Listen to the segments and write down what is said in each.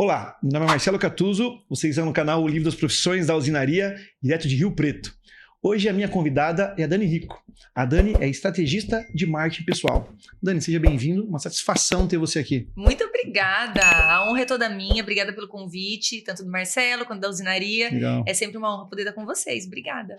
Olá, meu nome é Marcelo Catuzzo, vocês estão no canal O Livro das Profissões da Usinaria, direto de Rio Preto. Hoje a minha convidada é a Dani Rico. A Dani é estrategista de marketing pessoal. Dani, seja bem-vindo, uma satisfação ter você aqui. Muito obrigada, a honra é toda minha, obrigada pelo convite, tanto do Marcelo quanto da Usinaria. Legal. É sempre uma honra poder estar com vocês, obrigada.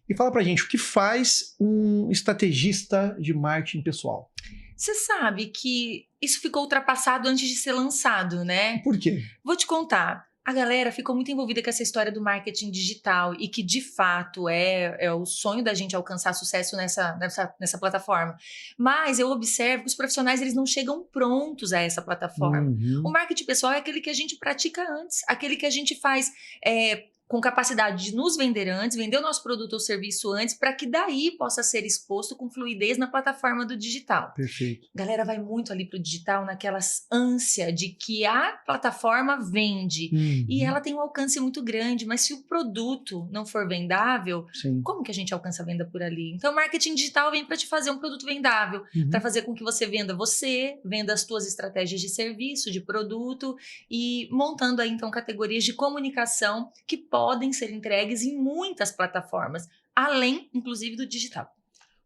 E fala pra gente, o que faz um estrategista de marketing pessoal? Você sabe que isso ficou ultrapassado antes de ser lançado, né? Por quê? Vou te contar. A galera ficou muito envolvida com essa história do marketing digital e que, de fato, é o sonho da gente alcançar sucesso nessa plataforma. Mas eu observo que os profissionais eles não chegam prontos a essa plataforma. O marketing pessoal é aquele que a gente pratica antes, aquele que a gente faz com capacidade de nos vender antes, vender o nosso produto ou serviço antes, para que daí possa ser exposto com fluidez na plataforma do digital. Perfeito. A galera vai muito ali pro digital naquela ânsia de que a plataforma vende e ela tem um alcance muito grande, mas se o produto não for vendável, Sim. como que a gente alcança a venda por ali? Então, o marketing digital vem para te fazer um produto vendável, para fazer com que você, venda as suas estratégias de serviço, de produto e montando aí, então, categorias de comunicação que podem ser entregues em muitas plataformas, além, inclusive, do digital.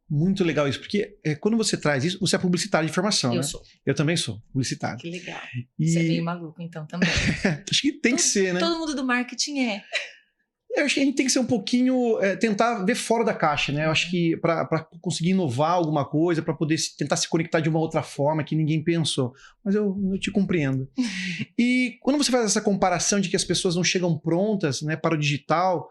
Muito legal isso, porque quando você traz isso, você é publicitário de formação, Eu né? sou. Eu também sou publicitário. Que legal. E... Você é meio maluco, então, também. Acho que tem que ser, né? Todo mundo do marketing é. Eu acho que a gente tem que ser um pouquinho, tentar ver fora da caixa, né? Eu acho que para conseguir inovar alguma coisa, para poder tentar se conectar de uma outra forma que ninguém pensou. Mas eu te compreendo. E quando você faz essa comparação de que as pessoas não chegam prontas, né, para o digital,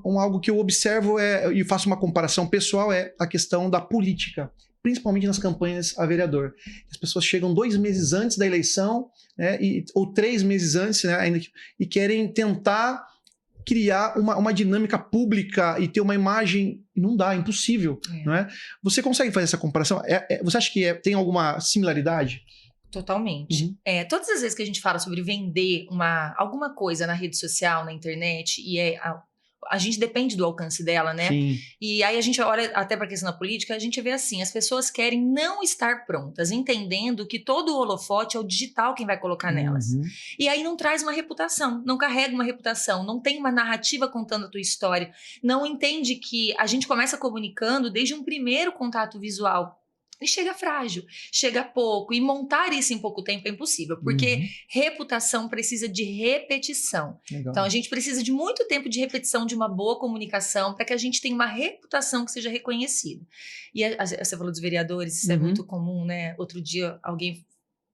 algo que eu observo e faço uma comparação pessoal é a questão da política, principalmente nas campanhas a vereador. As pessoas chegam 2 meses antes da eleição, né, ou 3 meses antes, né, ainda, e querem tentar criar uma dinâmica pública e ter uma imagem, e não dá, é impossível. Não é? Você consegue fazer essa comparação? Você acha que tem alguma similaridade? Totalmente. Todas as vezes que a gente fala sobre vender alguma coisa na rede social, na internet, e a gente depende do alcance dela, né? Sim. E aí a gente olha até para a questão da política, a gente vê assim, as pessoas querem não estar prontas, entendendo que todo o holofote é o digital quem vai colocar nelas. E aí não traz uma reputação, não carrega uma reputação, não tem uma narrativa contando a tua história, não entende que a gente começa comunicando desde um primeiro contato visual. E chega frágil, chega pouco, e montar isso em pouco tempo é impossível, porque reputação precisa de repetição. Legal. Então a gente precisa de muito tempo de repetição de uma boa comunicação para que a gente tenha uma reputação que seja reconhecida. E você falou dos vereadores, isso é muito comum, né? Outro dia alguém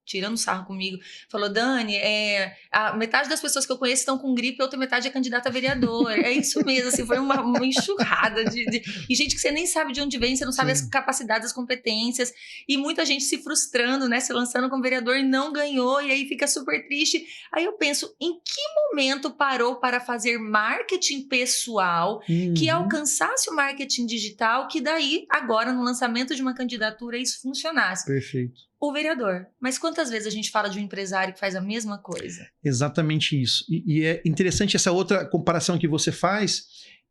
tirando sarro comigo, falou, Dani, a metade das pessoas que eu conheço estão com gripe, a outra metade é candidata a vereador. É isso mesmo, assim, foi uma enxurrada e gente que você nem sabe de onde vem, você não sabe as capacidades, as competências, e muita gente se frustrando, né, se lançando como vereador e não ganhou, e aí fica super triste. Aí eu penso, em que momento parou para fazer marketing pessoal que alcançasse o marketing digital, que daí, agora, no lançamento de uma candidatura, isso funcionasse? Perfeito. O vereador. Mas quantas vezes a gente fala de um empresário que faz a mesma coisa? Exatamente isso. E é interessante essa outra comparação que você faz,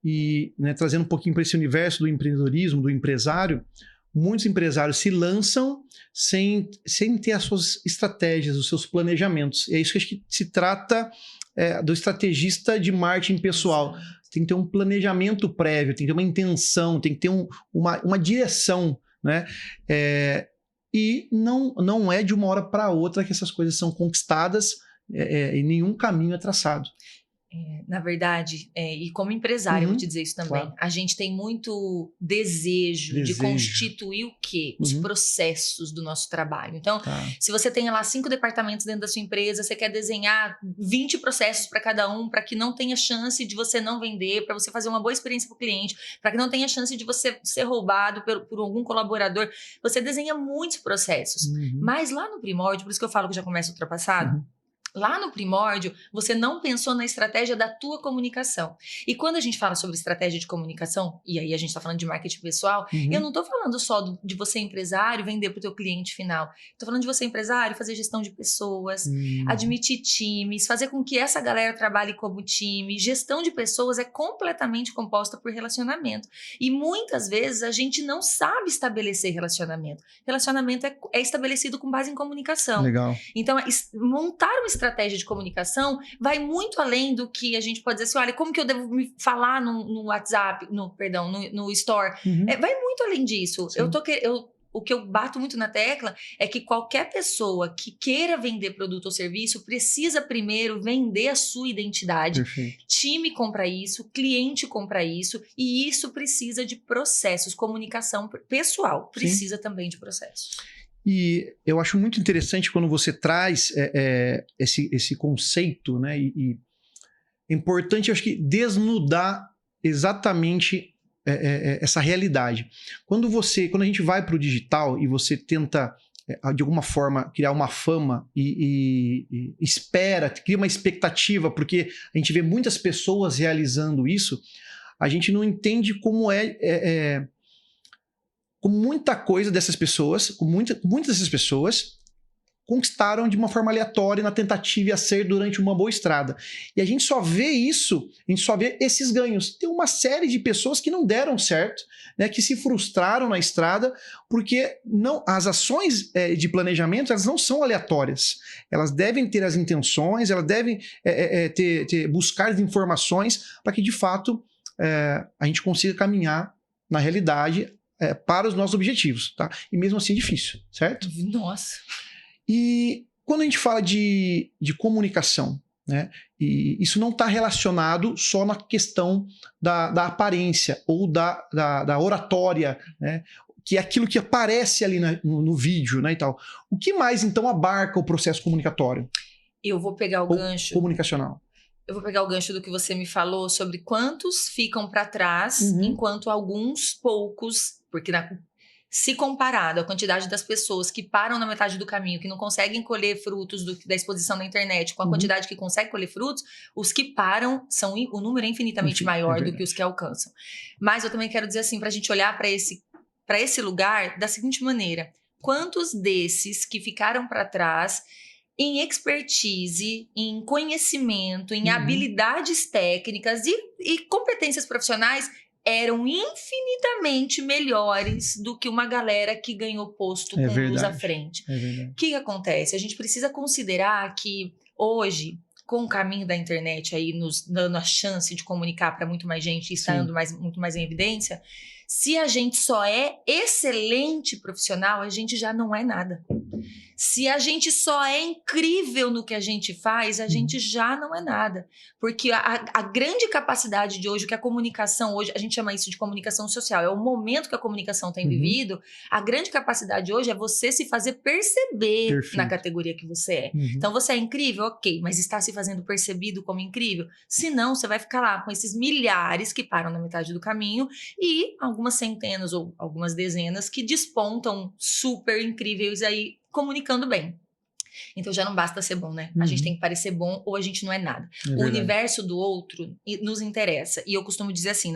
e né, trazendo um pouquinho para esse universo do empreendedorismo, do empresário. Muitos empresários se lançam sem ter as suas estratégias, os seus planejamentos. E é isso que acho que se trata do estrategista de marketing pessoal. Tem que ter um planejamento prévio, tem que ter uma intenção, tem que ter uma direção, né? E não é de uma hora para outra que essas coisas são conquistadas, e nenhum caminho é traçado. Na verdade, e como empresário, eu vou te dizer isso também, claro. A gente tem muito desejo de constituir o quê? Os processos do nosso trabalho. Então, se você tem lá 5 departamentos dentro da sua empresa, você quer desenhar 20 processos para cada um, para que não tenha chance de você não vender, para você fazer uma boa experiência para o cliente, para que não tenha chance de você ser roubado por algum colaborador. Você desenha muitos processos. Mas lá no primórdio, por isso que eu falo que já começa ultrapassado, lá no primórdio, você não pensou na estratégia da tua comunicação. E quando a gente fala sobre estratégia de comunicação, e aí a gente está falando de marketing pessoal, eu não estou falando só de você empresário vender para o teu cliente final. Estou falando de você empresário fazer gestão de pessoas, admitir times, fazer com que essa galera trabalhe como time. Gestão de pessoas é completamente composta por relacionamento. E muitas vezes a gente não sabe estabelecer relacionamento. Relacionamento é estabelecido com base em comunicação. Legal. Então, montar uma estratégia de comunicação vai muito além do que a gente pode dizer assim, olha, como que eu devo me falar no WhatsApp, no Store? Vai muito além disso. O que eu bato muito na tecla é que qualquer pessoa que queira vender produto ou serviço precisa primeiro vender a sua identidade. Perfeito. Time compra isso, cliente compra isso, e isso precisa de processos. Comunicação pessoal precisa também de processos. E eu acho muito interessante quando você traz esse conceito, né? E é importante, eu acho que, desnudar exatamente essa realidade. Quando a gente vai para o digital e você tenta, de alguma forma, criar uma fama e cria uma expectativa, porque a gente vê muitas pessoas realizando isso, a gente não entende como como muita coisa dessas pessoas, muitas dessas pessoas conquistaram de uma forma aleatória na tentativa e acerto durante uma boa estrada. E a gente só vê isso, a gente só vê esses ganhos. Tem uma série de pessoas que não deram certo, né, que se frustraram na estrada, porque as ações de planejamento, elas não são aleatórias. Elas devem ter as intenções, elas devem buscar as informações para que, de fato, a gente consiga caminhar na realidade para os nossos objetivos, tá? E mesmo assim é difícil, certo? Nossa! E quando a gente fala de comunicação, né, e isso não está relacionado só na questão da aparência ou da oratória, né, que é aquilo que aparece ali no vídeo, né, e tal. O que mais, então, abarca o processo comunicatório? Eu vou pegar o gancho. Comunicacional. Eu vou pegar o gancho do que você me falou sobre quantos ficam para trás, enquanto alguns poucos, porque se comparado à quantidade das pessoas que param na metade do caminho, que não conseguem colher frutos da exposição na internet, com a quantidade que consegue colher frutos, os que param, o número é infinitamente maior do que os que alcançam. Mas eu também quero dizer assim, para a gente olhar para esse lugar da seguinte maneira: quantos desses que ficaram para trás em expertise, em conhecimento, em habilidades técnicas e competências profissionais eram infinitamente melhores do que uma galera que ganhou posto com luz à frente. O que acontece? A gente precisa considerar que hoje, com o caminho da internet aí nos dando a chance de comunicar para muito mais gente e estando muito mais em evidência, se a gente só é excelente profissional, a gente já não é nada. Se a gente só é incrível no que a gente faz, a gente já não é nada. Porque a grande capacidade de hoje, que a comunicação hoje, a gente chama isso de comunicação social, é o momento que a comunicação tem vivido, a grande capacidade hoje é você se fazer perceber na categoria que você é. Então, você é incrível? Ok, mas está se fazendo percebido como incrível? Se não, você vai ficar lá com esses milhares que param na metade do caminho e algumas centenas ou algumas dezenas que despontam super incríveis aí, comunicando bem. Então já não basta ser bom, né? A gente tem que parecer bom ou a gente não é nada. O universo do outro nos interessa. E eu costumo dizer assim,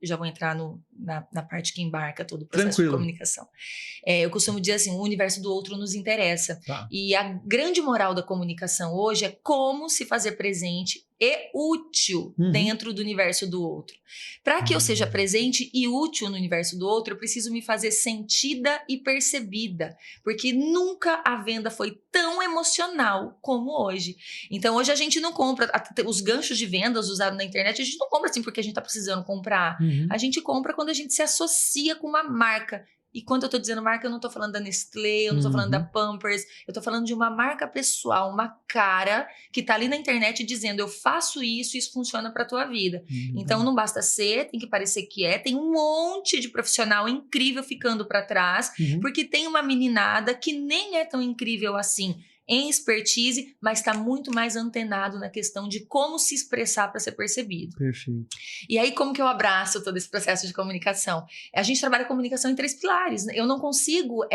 já vou entrar na parte que embarca todo o processo de comunicação. Eu costumo dizer assim, o universo do outro nos interessa. E a grande moral da comunicação hoje é como se fazer presente e útil dentro do universo do outro. Para que eu seja presente e útil no universo do outro, eu preciso me fazer sentida e percebida, porque nunca a venda foi tão emocional como hoje. Então, hoje a gente não compra os ganchos de vendas usados na internet, a gente não compra assim porque a gente está precisando comprar. A gente compra quando a gente se associa com uma marca. E quando eu tô dizendo marca, eu não tô falando da Nestlé, eu não tô falando da Pampers, eu tô falando de uma marca pessoal, uma cara que tá ali na internet dizendo, eu faço isso e isso funciona pra tua vida. Então não basta ser, tem que parecer que tem um monte de profissional incrível ficando pra trás, porque tem uma meninada que nem é tão incrível assim em expertise, mas está muito mais antenado na questão de como se expressar para ser percebido. Perfeito. E aí, como que eu abraço todo esse processo de comunicação? A gente trabalha a comunicação em 3 pilares. Eu não consigo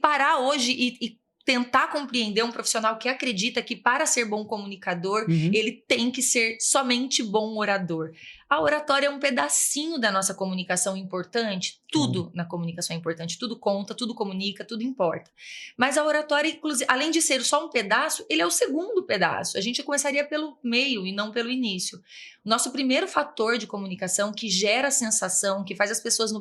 parar hoje e tentar compreender um profissional que acredita que para ser bom comunicador, ele tem que ser somente bom orador. A oratória é um pedacinho da nossa comunicação importante. Tudo na comunicação é importante, tudo conta, tudo comunica, tudo importa. Mas a oratória, inclusive, além de ser só um pedaço, ele é o segundo pedaço. A gente começaria pelo meio e não pelo início. O nosso primeiro fator de comunicação que gera sensação, que faz as pessoas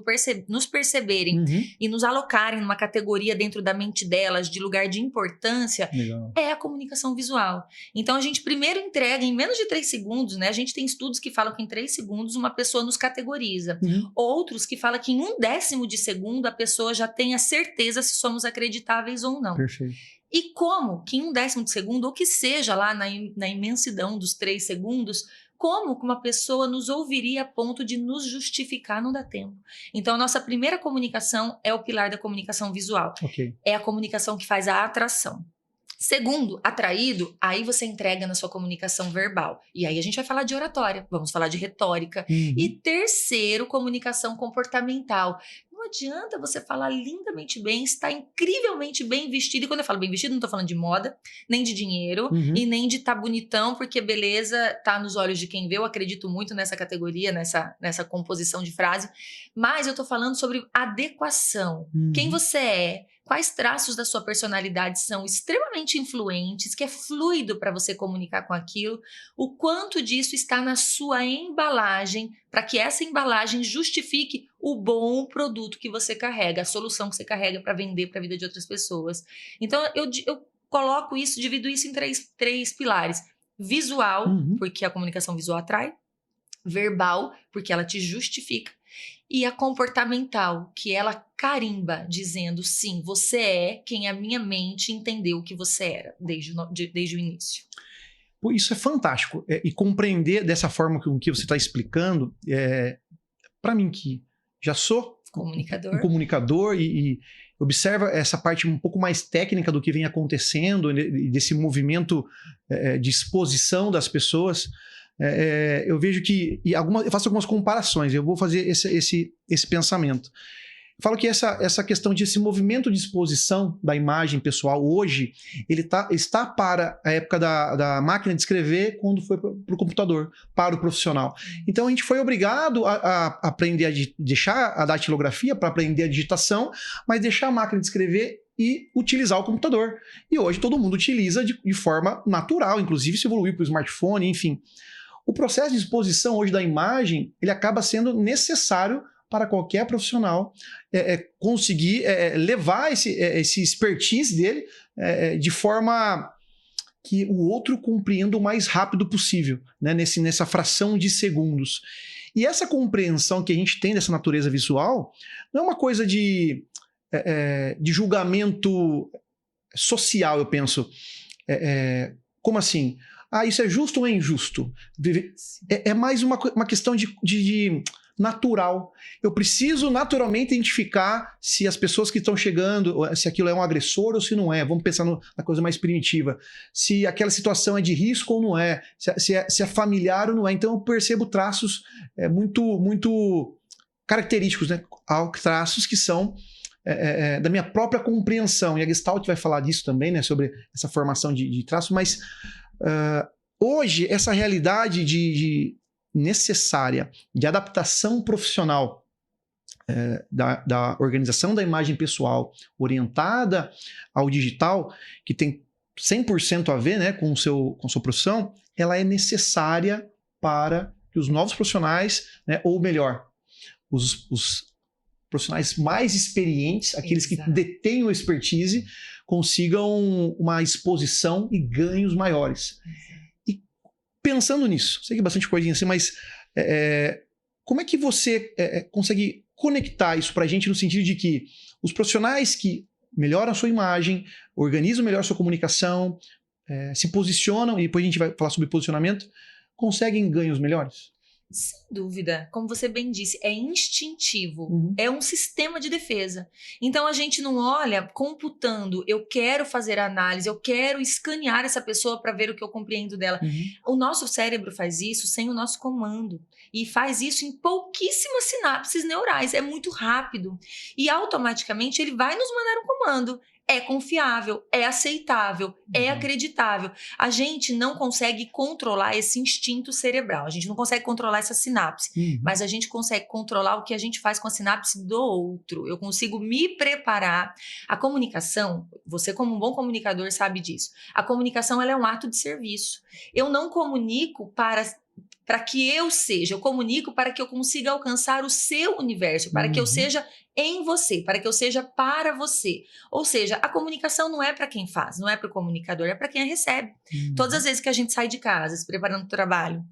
nos perceberem e nos alocarem numa categoria dentro da mente delas, de lugar de importância, é a comunicação visual. Então, a gente primeiro entrega em menos de 3 segundos, né? A gente tem estudos que falam que em 3 segundos uma pessoa nos categoriza. Outros que falam que em 1/10 de segundo a pessoa já tem a certeza se somos acreditáveis ou não. Perfeito. E como que em 1/10 de segundo, ou que seja lá na imensidão dos 3 segundos, como que uma pessoa nos ouviria a ponto de nos justificar? Não dá tempo. Então, a nossa primeira comunicação é o pilar da comunicação visual. É a comunicação que faz a atração. Segundo, atraído, aí você entrega na sua comunicação verbal. E aí a gente vai falar de oratória, vamos falar de retórica. E terceiro, comunicação comportamental. Não adianta você falar lindamente bem, estar incrivelmente bem vestido. E quando eu falo bem vestido, não estou falando de moda, nem de dinheiro, e nem de estar bonitão, porque beleza tá nos olhos de quem vê. Eu acredito muito nessa categoria, nessa composição de frase. Mas eu estou falando sobre adequação. Quem você é, quais traços da sua personalidade são extremamente influentes, que é fluido para você comunicar com aquilo, o quanto disso está na sua embalagem, para que essa embalagem justifique o bom produto que você carrega, a solução que você carrega para vender para a vida de outras pessoas. Então, eu coloco isso, divido isso em três pilares. Visual, porque a comunicação visual atrai. Verbal, porque ela te justifica. E a comportamental, que ela carimba, dizendo, sim, você é quem a minha mente entendeu que você era, desde o início. Pô, isso é fantástico. E compreender dessa forma que você está explicando, para mim que já sou um comunicador e observa essa parte um pouco mais técnica do que vem acontecendo, desse movimento de exposição das pessoas, eu vejo que... eu faço algumas comparações, eu vou fazer esse pensamento. Eu falo que essa questão desse movimento de exposição da imagem pessoal hoje, ele está para a época da máquina de escrever quando foi para o computador, para o profissional. Então a gente foi obrigado a aprender a deixar a datilografia para aprender a digitação, mas deixar a máquina de escrever e utilizar o computador. E hoje todo mundo utiliza de forma natural, inclusive se evoluiu para o smartphone, enfim. O processo de exposição hoje da imagem, ele acaba sendo necessário para qualquer profissional conseguir levar esse expertise dele de forma que o outro compreenda o mais rápido possível, né, nessa fração de segundos. E essa compreensão que a gente tem dessa natureza visual não é uma coisa de julgamento social, eu penso. Como assim? Isso é justo ou é injusto? É mais uma questão de natural. Eu preciso naturalmente identificar se as pessoas que estão chegando, se aquilo é um agressor ou se não é. Vamos pensar na coisa mais primitiva. Se aquela situação é de risco ou não é. Se é familiar ou não é. Então eu percebo traços muito característicos, né? Traços que são da minha própria compreensão. E a Gestalt vai falar disso também, né? Sobre essa formação de traços, mas hoje essa realidade necessária de adaptação profissional da organização da imagem pessoal orientada ao digital, que tem 100% a ver, né, com sua profissão, ela é necessária para que os novos profissionais, né, ou melhor, os profissionais mais experientes, aqueles que detêm o expertise, consigam uma exposição e ganhos maiores. E pensando nisso, sei que é bastante coisinha assim, mas como é que você consegue conectar isso para a gente no sentido de que os profissionais que melhoram a sua imagem, organizam melhor a sua comunicação, se posicionam, e depois a gente vai falar sobre posicionamento, conseguem ganhos melhores? Sem dúvida, como você bem disse, é instintivo, é um sistema de defesa. Então a gente não olha computando, eu quero fazer análise, eu quero escanear essa pessoa para ver o que eu compreendo dela. O nosso cérebro faz isso sem o nosso comando e faz isso em pouquíssimas sinapses neurais, é muito rápido e automaticamente ele vai nos mandar um comando. é confiável, é aceitável, é acreditável. A gente não consegue controlar esse instinto cerebral, a gente não consegue controlar essa sinapse, mas a gente consegue controlar o que a gente faz com a sinapse do outro. Eu consigo me preparar. A comunicação, você como um bom comunicador sabe disso, a comunicação ela é um ato de serviço. Eu não comunico para que eu seja, eu comunico para que eu consiga alcançar o seu universo, para que eu seja em você, para que eu seja para você. Ou seja, a comunicação não é para quem faz, não é para o comunicador, é para quem a recebe. Todas as vezes que a gente sai de casa, se preparando para o trabalho,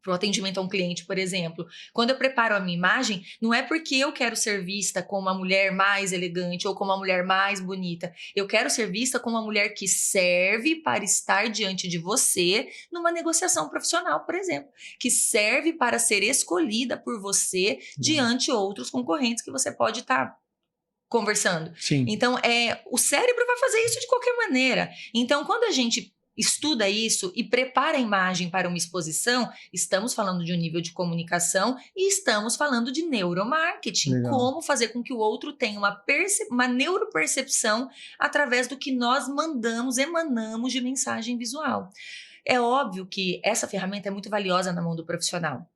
para o atendimento a um cliente, por exemplo, quando eu preparo a minha imagem, não é porque eu quero ser vista como uma mulher mais elegante ou como uma mulher mais bonita. Eu quero ser vista como uma mulher que serve para estar diante de você numa negociação profissional, por exemplo, que serve para ser escolhida por você diante de outros concorrentes que você pode estar conversando. Sim. Então, o cérebro vai fazer isso de qualquer maneira. Então, quando a gente estuda isso e prepara a imagem para uma exposição, estamos falando de um nível de comunicação e estamos falando de neuromarketing. Legal. Como fazer com que o outro tenha uma neuropercepção através do que nós emanamos de mensagem visual. É óbvio que essa ferramenta é muito valiosa na mão do profissional.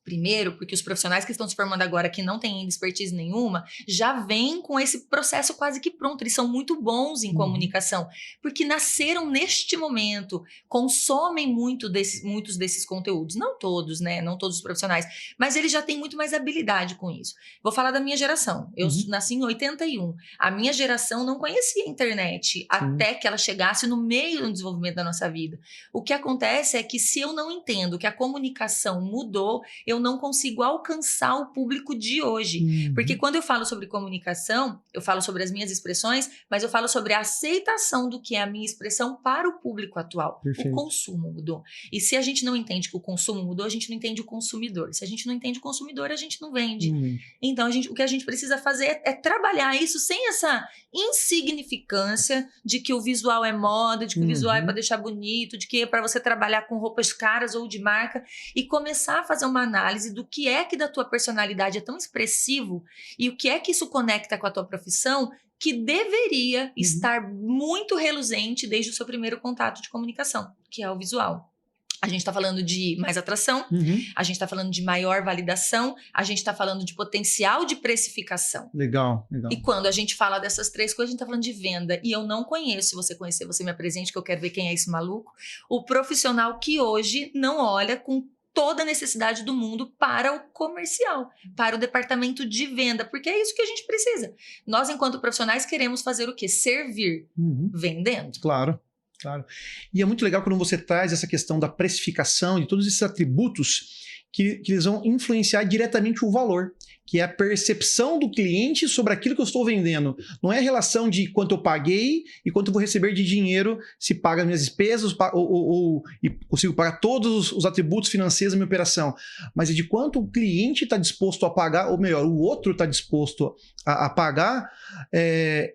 Primeiro, porque os profissionais que estão se formando agora, que não têm expertise nenhuma, já vêm com esse processo quase que pronto. Eles são muito bons em comunicação, porque nasceram neste momento, consomem muitos desses conteúdos. Não todos, né? Não todos os profissionais, mas eles já têm muito mais habilidade com isso. Vou falar da minha geração. Eu nasci em 81. A minha geração não conhecia a internet até que ela chegasse no meio do desenvolvimento da nossa vida. O que acontece é que se eu não entendo que a comunicação mudou, eu não consigo alcançar o público de hoje. Porque quando eu falo sobre comunicação, eu falo sobre as minhas expressões, mas eu falo sobre a aceitação do que é a minha expressão para o público atual. Perfeito. O consumo mudou. E se a gente não entende que o consumo mudou, a gente não entende o consumidor. Se a gente não entende o consumidor, a gente não vende. Então, o que a gente precisa fazer é trabalhar isso sem essa insignificância de que o visual é moda, de que o visual é para deixar bonito, de que é para você trabalhar com roupas caras ou de marca, e começar a fazer uma análise do que é que da tua personalidade é tão expressivo e o que é que isso conecta com a tua profissão, que deveria estar muito reluzente desde o seu primeiro contato de comunicação, que é o visual. A gente está falando de mais atração, a gente está falando de maior validação, a gente está falando de potencial de precificação. Legal. E quando a gente fala dessas três coisas, a gente está falando de venda. E eu não conheço, se você conhecer, você me apresente, que eu quero ver quem é esse maluco, o profissional que hoje não olha com toda a necessidade do mundo para o comercial, para o departamento de venda, porque é isso que a gente precisa. Nós, enquanto profissionais, queremos fazer o quê? Servir, vendendo. Claro. E é muito legal quando você traz essa questão da precificação, de todos esses atributos que eles vão influenciar diretamente o valor, que é a percepção do cliente sobre aquilo que eu estou vendendo. Não é a relação de quanto eu paguei e quanto eu vou receber de dinheiro, se paga as minhas despesas e consigo pagar todos os atributos financeiros da minha operação, mas é de quanto o cliente está disposto a pagar, ou melhor, o outro está disposto a pagar,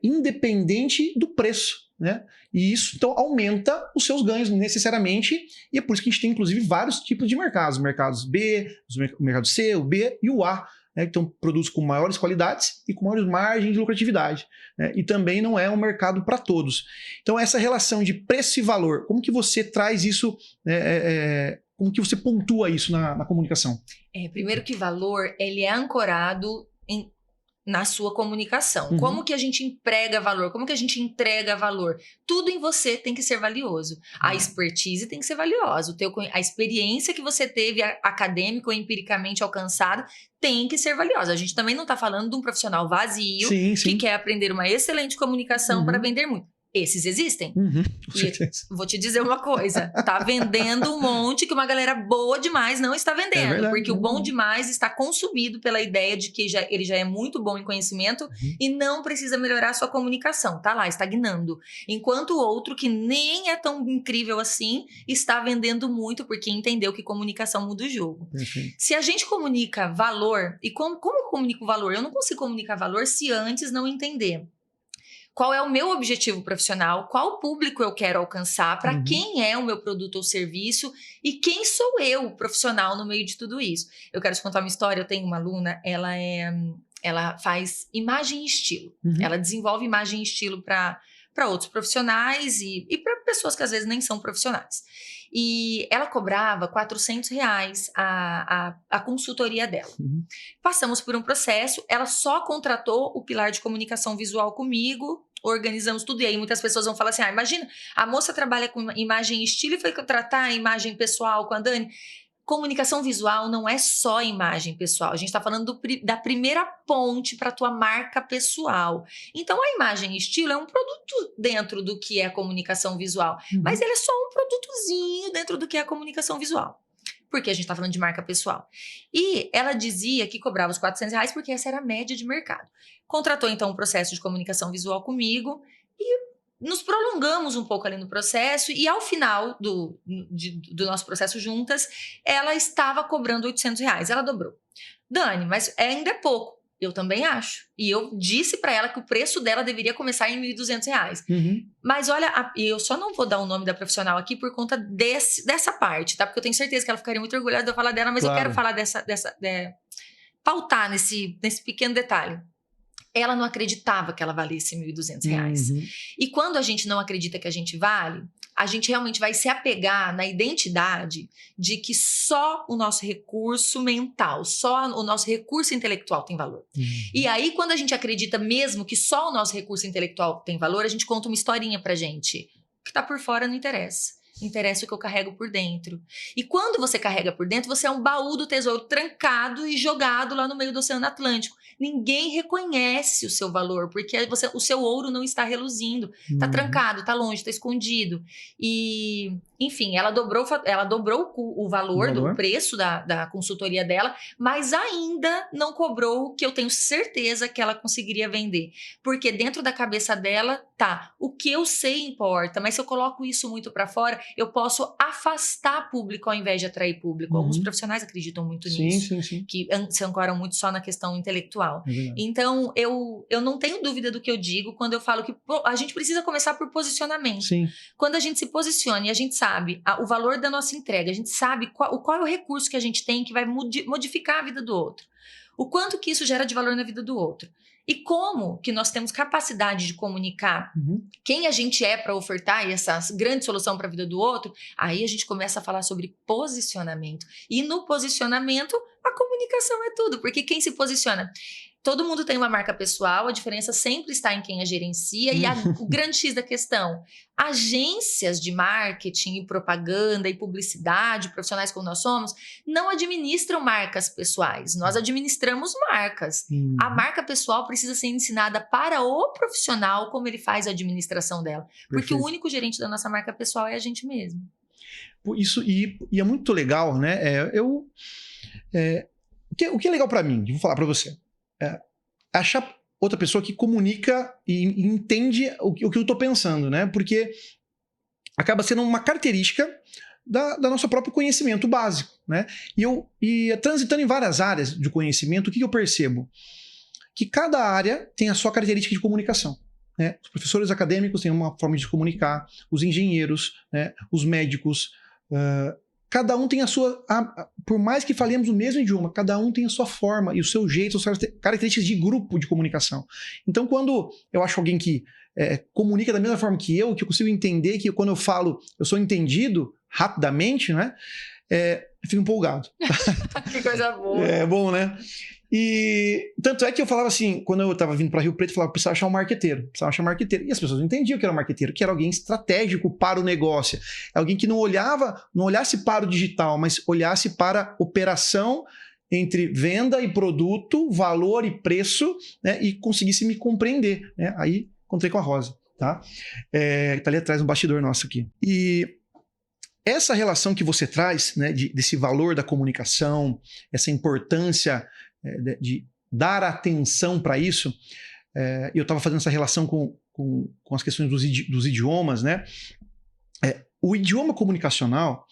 independente do preço. Né? E isso então aumenta os seus ganhos necessariamente, e é por isso que a gente tem inclusive vários tipos de mercados, mercados B, o mercado C, o B e o A, né? Então produtos com maiores qualidades e com maiores margens de lucratividade, né? E também não é um mercado para todos. Então essa relação de preço e valor, como que você traz isso, como que você pontua isso na comunicação? Primeiro que valor, ele é ancorado na sua comunicação. Como que a gente emprega valor? Como que a gente entrega valor? Tudo em você tem que ser valioso. A expertise tem que ser valiosa. A experiência que você teve acadêmica ou empiricamente alcançada tem que ser valiosa. A gente também não está falando de um profissional vazio que quer aprender uma excelente comunicação para vender muito. Esses existem. Com certeza. Vou te dizer uma coisa, tá vendendo um monte que uma galera boa demais não está vendendo, verdade, porque o bom demais está consumido pela ideia de que ele já é muito bom em conhecimento e não precisa melhorar a sua comunicação, tá lá estagnando. Enquanto o outro, que nem é tão incrível assim, está vendendo muito porque entendeu que comunicação muda o jogo. Se a gente comunica valor, e como eu comunico valor? Eu não consigo comunicar valor se antes não entender qual é o meu objetivo profissional, qual público eu quero alcançar, para quem é o meu produto ou serviço e quem sou eu, profissional, no meio de tudo isso. Eu quero te contar uma história. Eu tenho uma aluna, ela é ela faz imagem e estilo. Ela desenvolve imagem e estilo para outros profissionais e para pessoas que às vezes nem são profissionais. E ela cobrava R$400 a consultoria dela. Passamos por um processo, ela só contratou o pilar de comunicação visual comigo, organizamos tudo. E aí muitas pessoas vão falar assim, imagina, a moça trabalha com imagem e estilo e foi contratar a imagem pessoal com a Dani. Comunicação visual não é só imagem pessoal. A gente está falando da primeira ponte para a tua marca pessoal. Então, a imagem e estilo é um produto dentro do que é a comunicação visual. Mas ele é só um produtozinho dentro do que é a comunicação visual. Porque a gente está falando de marca pessoal. E ela dizia que cobrava os R$400 porque essa era a média de mercado. Contratou, então, um processo de comunicação visual comigo e nos prolongamos um pouco ali no processo e ao final do nosso processo juntas, ela estava cobrando R$800. Ela dobrou. Dani, mas ainda é pouco. Eu também acho. E eu disse para ela que o preço dela deveria começar em R$1.200. Mas olha, eu só não vou dar o nome da profissional aqui por conta dessa parte, tá? Porque eu tenho certeza que ela ficaria muito orgulhosa de eu falar dela, mas claro, eu quero falar pautar nesse pequeno detalhe. Ela não acreditava que ela valesse R$1.200. E quando a gente não acredita que a gente vale, a gente realmente vai se apegar na identidade de que só o nosso recurso mental, só o nosso recurso intelectual tem valor. E aí, quando a gente acredita mesmo que só o nosso recurso intelectual tem valor, a gente conta uma historinha pra gente. O que tá por fora não interessa. Interessa o que eu carrego por dentro. E quando você carrega por dentro, você é um baú do tesouro trancado e jogado lá no meio do Oceano Atlântico. Ninguém reconhece o seu valor, porque o seu ouro não está reluzindo. Está trancado, está longe, está escondido. E, enfim, ela dobrou o valor do preço da consultoria dela, mas ainda não cobrou o que eu tenho certeza que ela conseguiria vender. Porque dentro da cabeça dela, o que eu sei importa, mas se eu coloco isso muito para fora, eu posso afastar público ao invés de atrair público. Alguns profissionais acreditam muito nisso, que se ancoram muito só na questão intelectual. Então, eu não tenho dúvida do que eu digo quando eu falo que a gente precisa começar por posicionamento. Quando a gente se posiciona e a gente sabe o valor da nossa entrega, a gente sabe qual é o recurso que a gente tem que vai modificar a vida do outro. O quanto que isso gera de valor na vida do outro. E como que nós temos capacidade de comunicar quem a gente é para ofertar essa grande solução para a vida do outro, aí a gente começa a falar sobre posicionamento. E no posicionamento, a comunicação é tudo, porque quem se posiciona... Todo mundo tem uma marca pessoal, a diferença sempre está em quem a gerencia. E o grande X da questão, agências de marketing e propaganda e publicidade, profissionais como nós somos, não administram marcas pessoais, nós administramos marcas. A marca pessoal precisa ser ensinada para o profissional como ele faz a administração dela. Porque o único gerente da nossa marca pessoal é a gente mesmo. Isso, e é muito legal, né? O que é legal para mim, vou falar para você. Achar outra pessoa que comunica e entende o que eu estou pensando, né? Porque acaba sendo uma característica da nosso próprio conhecimento básico, né? E transitando em várias áreas de conhecimento, o que eu percebo? Que cada área tem a sua característica de comunicação, né? Os professores acadêmicos têm uma forma de se comunicar, os engenheiros, né? Os médicos... cada um tem a sua... por mais que falemos o mesmo idioma, cada um tem a sua forma e o seu jeito, as suas características de grupo de comunicação. Então, quando eu acho alguém que comunica da mesma forma que eu consigo entender que quando eu falo, eu sou entendido rapidamente, né? Eu fico empolgado. Que coisa boa. É bom, né? E tanto é que eu falava assim, quando eu estava vindo para Rio Preto, eu falava, precisava achar um marqueteiro. E as pessoas não entendiam que era um marqueteiro, que era alguém estratégico para o negócio. É alguém que não olhasse para o digital, mas olhasse para a operação entre venda e produto, valor e preço, né, e conseguisse me compreender, né? Aí encontrei com a Rosa, tá? Tá ali atrás, um bastidor nosso aqui. E essa relação que você traz, né, desse valor da comunicação, essa importância de dar atenção para isso, eu estava fazendo essa relação com as questões dos idiomas, né? O idioma comunicacional,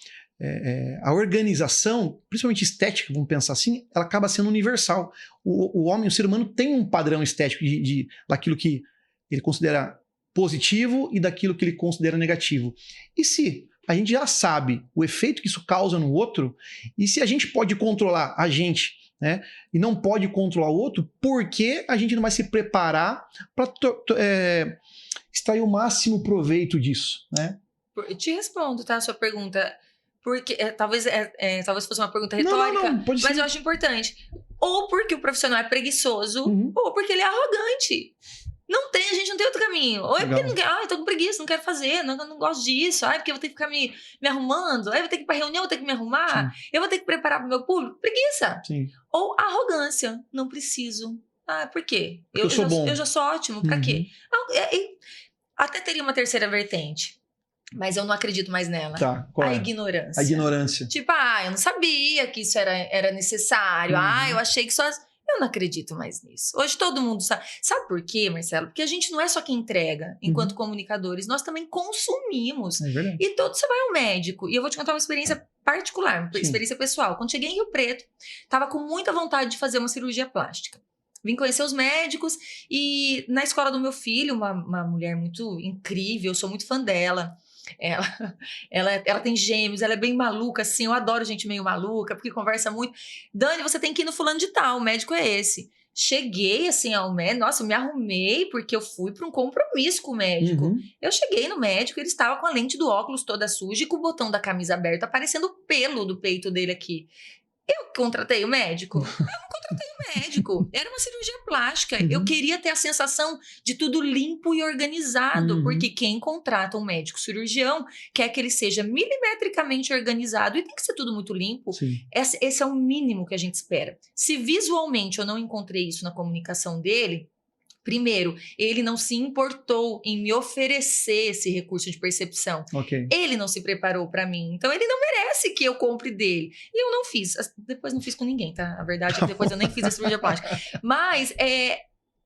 a organização, principalmente estética, vamos pensar assim, ela acaba sendo universal. O homem, o ser humano, tem um padrão estético daquilo que ele considera positivo e daquilo que ele considera negativo. E se a gente já sabe o efeito que isso causa no outro, e se a gente pode controlar a gente né? E não pode controlar o outro porque a gente não vai se preparar para extrair o máximo proveito disso, né? Eu te respondo, tá? A sua pergunta. Porque talvez fosse uma pergunta retórica, não, pode mas ser. eu acho importante. Ou porque o profissional é preguiçoso, ou porque ele é arrogante. A gente não tem outro caminho. Ou é porque ele não quer, eu tô com preguiça, não quero fazer, não gosto disso. Porque eu vou ter que ficar me arrumando. Eu vou ter que ir pra reunião, vou ter que me arrumar. Sim. Eu vou ter que preparar pro meu público. Preguiça. Sim. Ou arrogância. Não preciso. Por quê? Eu sou bom. Eu já sou ótimo. Pra quê? Até teria uma terceira vertente. Mas eu não acredito mais nela. Tá, qual a é? ignorância. A ignorância. Tipo, eu não sabia que isso era necessário. Eu achei que só... Eu não acredito mais nisso. Hoje todo mundo sabe. Sabe por quê, Marcelo? Porque a gente não é só quem entrega, enquanto comunicadores. Nós também consumimos. É verdade. E você vai ao médico. E eu vou te contar uma experiência particular, uma experiência pessoal. Quando cheguei em Rio Preto, tava com muita vontade de fazer uma cirurgia plástica. Vim conhecer os médicos e na escola do meu filho, uma mulher muito incrível, eu sou muito fã dela. Ela tem gêmeos, ela é bem maluca, assim, eu adoro gente meio maluca, porque conversa muito. Dani, você tem que ir no fulano de tal, o médico é esse. Cheguei, assim, ao médico, nossa, eu me arrumei, porque eu fui para um compromisso com o médico. Eu cheguei no médico, ele estava com a lente do óculos toda suja e com o botão da camisa aberto, aparecendo o pelo do peito dele aqui. Eu contratei o médico? Eu não contratei o médico. Era uma cirurgia plástica. Eu queria ter a sensação de tudo limpo e organizado, porque quem contrata um médico cirurgião quer que ele seja milimetricamente organizado e tem que ser tudo muito limpo. Esse é o mínimo que a gente espera. Se visualmente eu não encontrei isso na comunicação dele, primeiro, ele não se importou em me oferecer esse recurso de percepção. Ele não se preparou para mim. Então, ele não merece que eu compre dele. E eu não fiz. Depois não fiz com ninguém, tá? A verdade é que depois eu nem fiz a cirurgia plástica. Mas,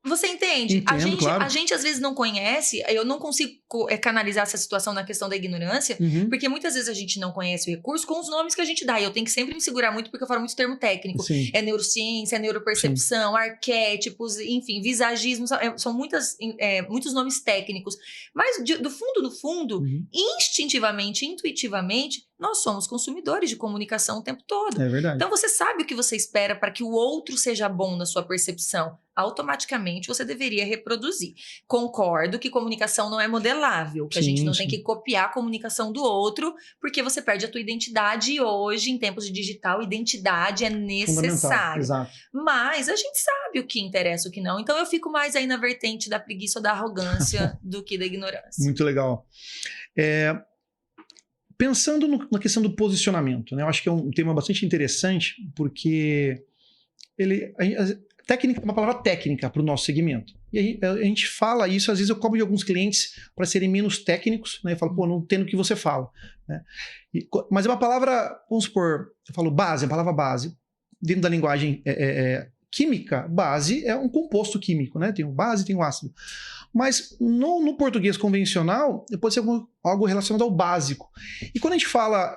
você entende? Entendo, claro. A gente às vezes não conhece, eu não consigo canalizar essa situação na questão da ignorância, porque muitas vezes a gente não conhece o recurso com os nomes que a gente dá. E eu tenho que sempre me segurar muito porque eu falo muito termo técnico. É neurociência, é neuropercepção, arquétipos, enfim, visagismo, são muitos nomes técnicos. Mas do fundo, instintivamente, intuitivamente, nós somos consumidores de comunicação o tempo todo. É verdade. Então você sabe o que você espera para que o outro seja bom na sua percepção. Automaticamente você deveria reproduzir. Concordo que comunicação não é modelável, que a gente não tem que copiar a comunicação do outro, porque você perde a tua identidade e hoje, em tempos de digital, identidade é necessária. Exato. Mas a gente sabe o que interessa e o que não. Então eu fico mais aí na vertente da preguiça ou da arrogância do que da ignorância. Muito legal. Pensando na questão do posicionamento, né? Eu acho que é um tema bastante interessante, porque técnica é uma palavra técnica para o nosso segmento. E a gente fala isso, às vezes eu cobro de alguns clientes para serem menos técnicos, né? Eu falo, não entendo o que você fala. Né? Mas é uma palavra, vamos supor, eu falo base, a palavra base, dentro da linguagem química, base é um composto químico, né? Tem o base, tem o ácido. Mas no português convencional, pode ser algo relacionado ao básico. E quando a gente fala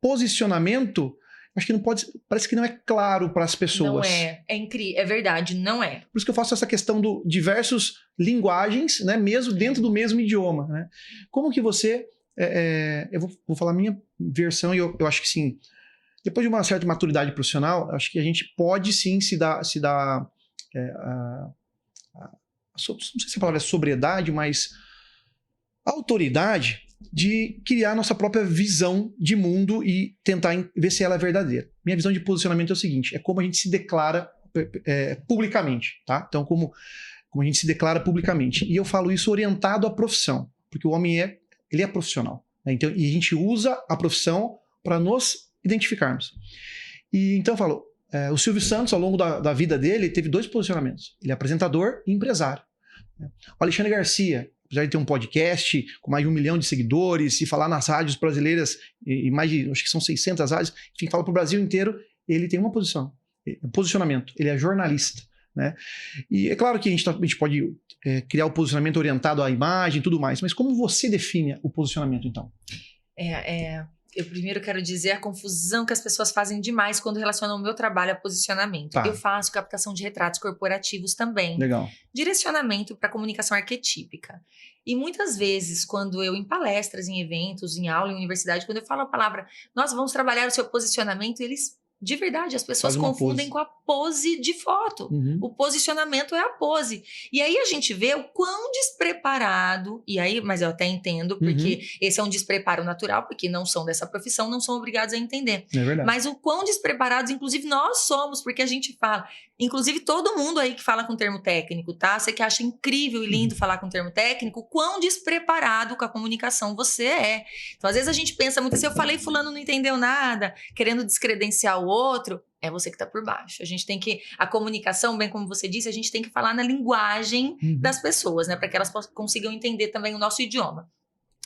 posicionamento, acho que não pode, parece que não é claro para as pessoas. Não é incrível, é verdade, não é. Por isso que eu faço essa questão do diversos linguagens, né, mesmo dentro do mesmo idioma. Né? Como que você, eu vou falar a minha versão e eu acho que sim, depois de uma certa maturidade profissional, acho que a gente pode sim se dar não sei se a palavra é sobriedade, mas a autoridade de criar nossa própria visão de mundo e tentar ver se ela é verdadeira. Minha visão de posicionamento é o seguinte, é como a gente se declara publicamente, tá? Então, como a gente se declara publicamente. E eu falo isso orientado à profissão, porque o homem ele é profissional. Né? Então, e a gente usa a profissão para nos identificarmos. E então eu falo, o Silvio Santos, ao longo da vida dele, teve 2 posicionamentos. Ele é apresentador e empresário. O Alexandre Garcia, apesar de ter um podcast com mais de 1 milhão de seguidores e falar nas rádios brasileiras, e mais de, acho que são 600 rádios, enfim, fala para o Brasil inteiro, ele tem uma posicionamento, ele é jornalista. Né? E é claro que a gente pode criar o posicionamento orientado à imagem e tudo mais, mas como você define o posicionamento, então? Eu primeiro quero dizer a confusão que as pessoas fazem demais quando relacionam o meu trabalho a posicionamento. Tá. Eu faço captação de retratos corporativos também. Legal. Direcionamento para comunicação arquetípica. E muitas vezes, quando eu, em palestras, em eventos, em aula, em universidade, quando eu falo a palavra, nós vamos trabalhar o seu posicionamento, eles De verdade, as pessoas confundem com a pose de foto. O posicionamento é a pose. E aí a gente vê o quão despreparado, e aí, mas eu até entendo, porque esse é um despreparo natural, porque não são dessa profissão, não são obrigados a entender. É verdade. Mas o quão despreparados, inclusive nós somos, porque a gente fala, inclusive todo mundo aí que fala com termo técnico, tá? Você que acha incrível e lindo falar com termo técnico, quão despreparado com a comunicação você é. Então, às vezes a gente pensa muito assim, eu falei, fulano não entendeu nada, querendo descredenciar o outro, é você que tá por baixo. A gente tem que, a comunicação, bem como você disse, a gente tem que falar na linguagem das pessoas, né? Para que elas consigam entender também o nosso idioma.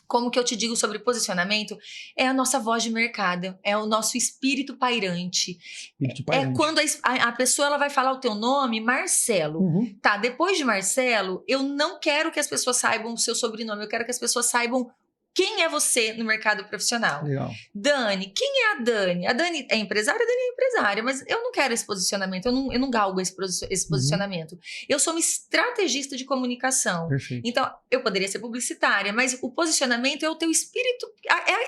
Como que eu te digo sobre posicionamento? É a nossa voz de mercado, é o nosso espírito pairante. É quando a pessoa ela vai falar o teu nome, Marcelo. Tá, depois de Marcelo, eu não quero que as pessoas saibam o seu sobrenome, eu quero que as pessoas saibam quem é você no mercado profissional. Legal. Dani, quem é a Dani? A Dani é empresária? A Dani é empresária, mas eu não quero esse posicionamento, eu não galgo esse posicionamento. Eu sou uma estrategista de comunicação. Perfeito. Então, eu poderia ser publicitária, mas o posicionamento é o teu espírito,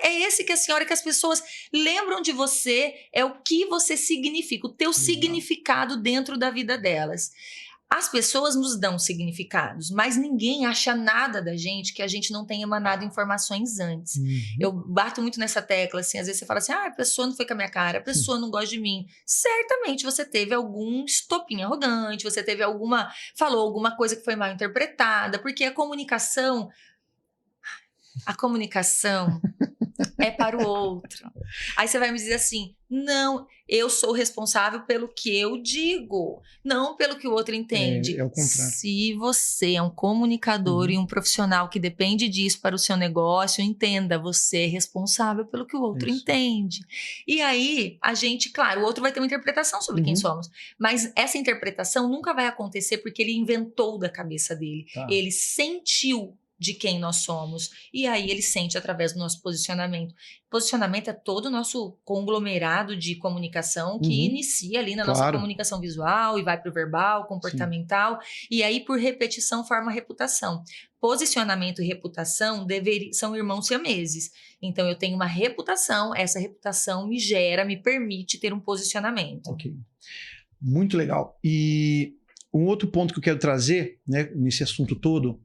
é esse que a senhora, que as pessoas lembram de você, é o que você significa, o teu significado dentro da vida delas. As pessoas nos dão significados, mas ninguém acha nada da gente que a gente não tenha emanado informações antes. Eu bato muito nessa tecla, assim, às vezes você fala assim, a pessoa não foi com a minha cara, a pessoa não gosta de mim. Certamente você teve algum estopim arrogante, você teve falou alguma coisa que foi mal interpretada, porque a comunicação é para o outro. Aí você vai me dizer assim, não, eu sou responsável pelo que eu digo, não pelo que o outro entende. É o contrário. Se você é um comunicador e um profissional que depende disso para o seu negócio, entenda, você é responsável pelo que o outro entende. E aí, a gente, claro, o outro vai ter uma interpretação sobre quem somos, mas essa interpretação nunca vai acontecer porque ele inventou da cabeça dele. Ele sentiu de quem nós somos, e aí ele sente através do nosso posicionamento. Posicionamento é todo o nosso conglomerado de comunicação que inicia ali na nossa comunicação visual e vai para o verbal, comportamental, e aí por repetição forma reputação. Posicionamento e reputação são irmãos siameses. Então eu tenho uma reputação, essa reputação me permite ter um posicionamento. Ok. Muito legal. E um outro ponto que eu quero trazer, né, nesse assunto todo,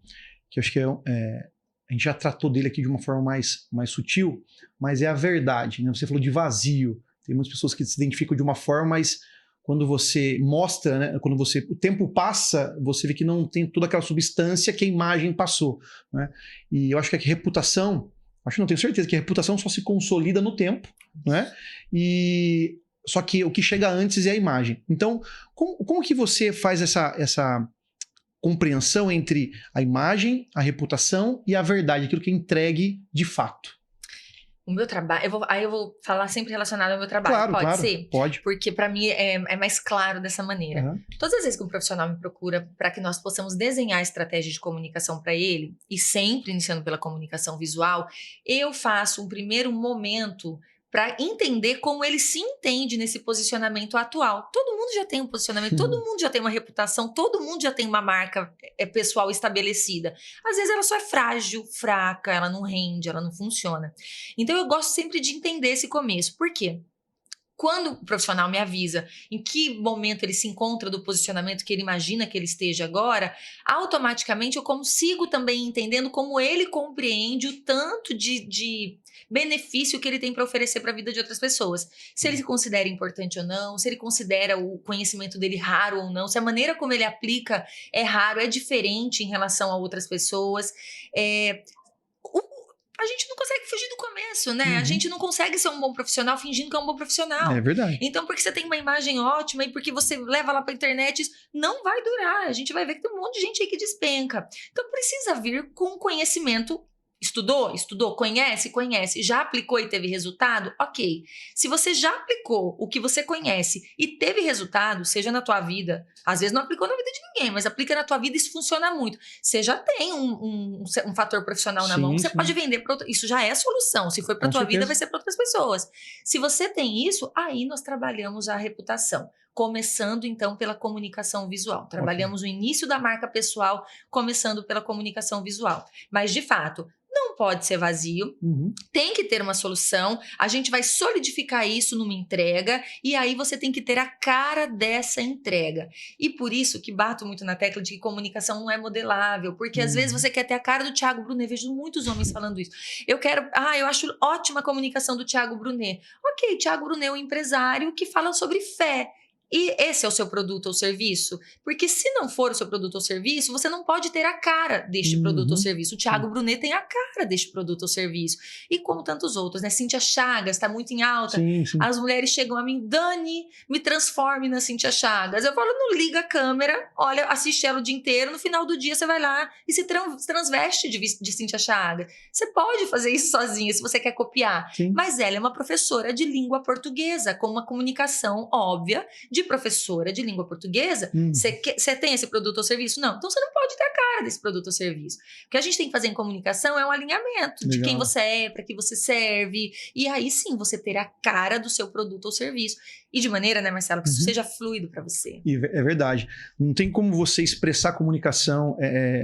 que eu acho que a gente já tratou dele aqui de uma forma mais sutil, mas é a verdade, né? Você falou de vazio. Tem muitas pessoas que se identificam de uma forma, mas quando você mostra, né? Quando o tempo passa, você vê que não tem toda aquela substância que a imagem passou, né? E eu acho que a reputação, não tenho certeza que a reputação só se consolida no tempo, né? E só que o que chega antes é a imagem. Então, como que você faz essa compreensão entre a imagem, a reputação e a verdade, aquilo que é entregue de fato? O meu trabalho, eu vou falar sempre relacionado ao meu trabalho, pode ser? Pode. Porque para mim é mais claro dessa maneira. Todas as vezes que um profissional me procura para que nós possamos desenhar a estratégia de comunicação para ele, e sempre iniciando pela comunicação visual, eu faço um primeiro momento para entender como ele se entende nesse posicionamento atual. Todo mundo já tem um posicionamento, todo mundo já tem uma reputação, todo mundo já tem uma marca pessoal estabelecida. Às vezes ela só é frágil, fraca, ela não rende, ela não funciona. Então eu gosto sempre de entender esse começo. Por quê? Quando o profissional me avisa em que momento ele se encontra do posicionamento que ele imagina que ele esteja agora, automaticamente eu consigo também entendendo como ele compreende o tanto de benefício que ele tem para oferecer para a vida de outras pessoas. Se ele se considera importante ou não, se ele considera o conhecimento dele raro ou não, se a maneira como ele aplica é raro, é diferente em relação a outras pessoas. A gente não consegue fugir do começo, né? A gente não consegue ser um bom profissional fingindo que é um bom profissional. É verdade. Então, porque você tem uma imagem ótima e porque você leva lá pra internet, isso não vai durar. A gente vai ver que tem um monte de gente aí que despenca. Então, precisa vir com conhecimento. Estudou, conhece, já aplicou e teve resultado? Ok. Se você já aplicou o que você conhece e teve resultado, seja na tua vida, às vezes não aplicou na vida de ninguém, mas aplica na tua vida, isso funciona muito. Você já tem um fator profissional na mão, você pode vender para outro. Isso já é solução. Se for para tua vida, vai ser para outras pessoas. Se você tem isso, aí nós trabalhamos a reputação. Começando, então, pela comunicação visual. Trabalhamos o início da marca pessoal, começando pela comunicação visual. Mas, de fato, pode ser vazio, tem que ter uma solução, a gente vai solidificar isso numa entrega e aí você tem que ter a cara dessa entrega. E por isso que bato muito na tecla de que comunicação não é modelável, porque às vezes você quer ter a cara do Thiago Brunet, vejo muitos homens falando isso. Eu acho ótima a comunicação do Thiago Brunet. Ok, Thiago Brunet é um empresário que fala sobre fé. E esse é o seu produto ou serviço? Porque se não for o seu produto ou serviço, você não pode ter a cara deste produto ou serviço. O Thiago Brunet tem a cara deste produto ou serviço. E como tantos outros, né? Cíntia Chagas está muito em alta. Sim. As mulheres chegam a mim, Dani, me transforme na Cíntia Chagas. Eu falo, não liga a câmera, olha, assiste ela o dia inteiro, no final do dia você vai lá e se transveste de Cíntia Chagas. Você pode fazer isso sozinha se você quer copiar. Sim. Mas ela é uma professora de língua portuguesa, com uma comunicação óbvia de professora de língua portuguesa. Você tem esse produto ou serviço? Não. Então você não pode ter a cara desse produto ou serviço. O que a gente tem que fazer em comunicação é um alinhamento de quem você é, para que você serve. E aí sim você ter a cara do seu produto ou serviço. E de maneira, né, Marcelo, que isso seja fluido para você. É verdade. Não tem como você expressar comunicação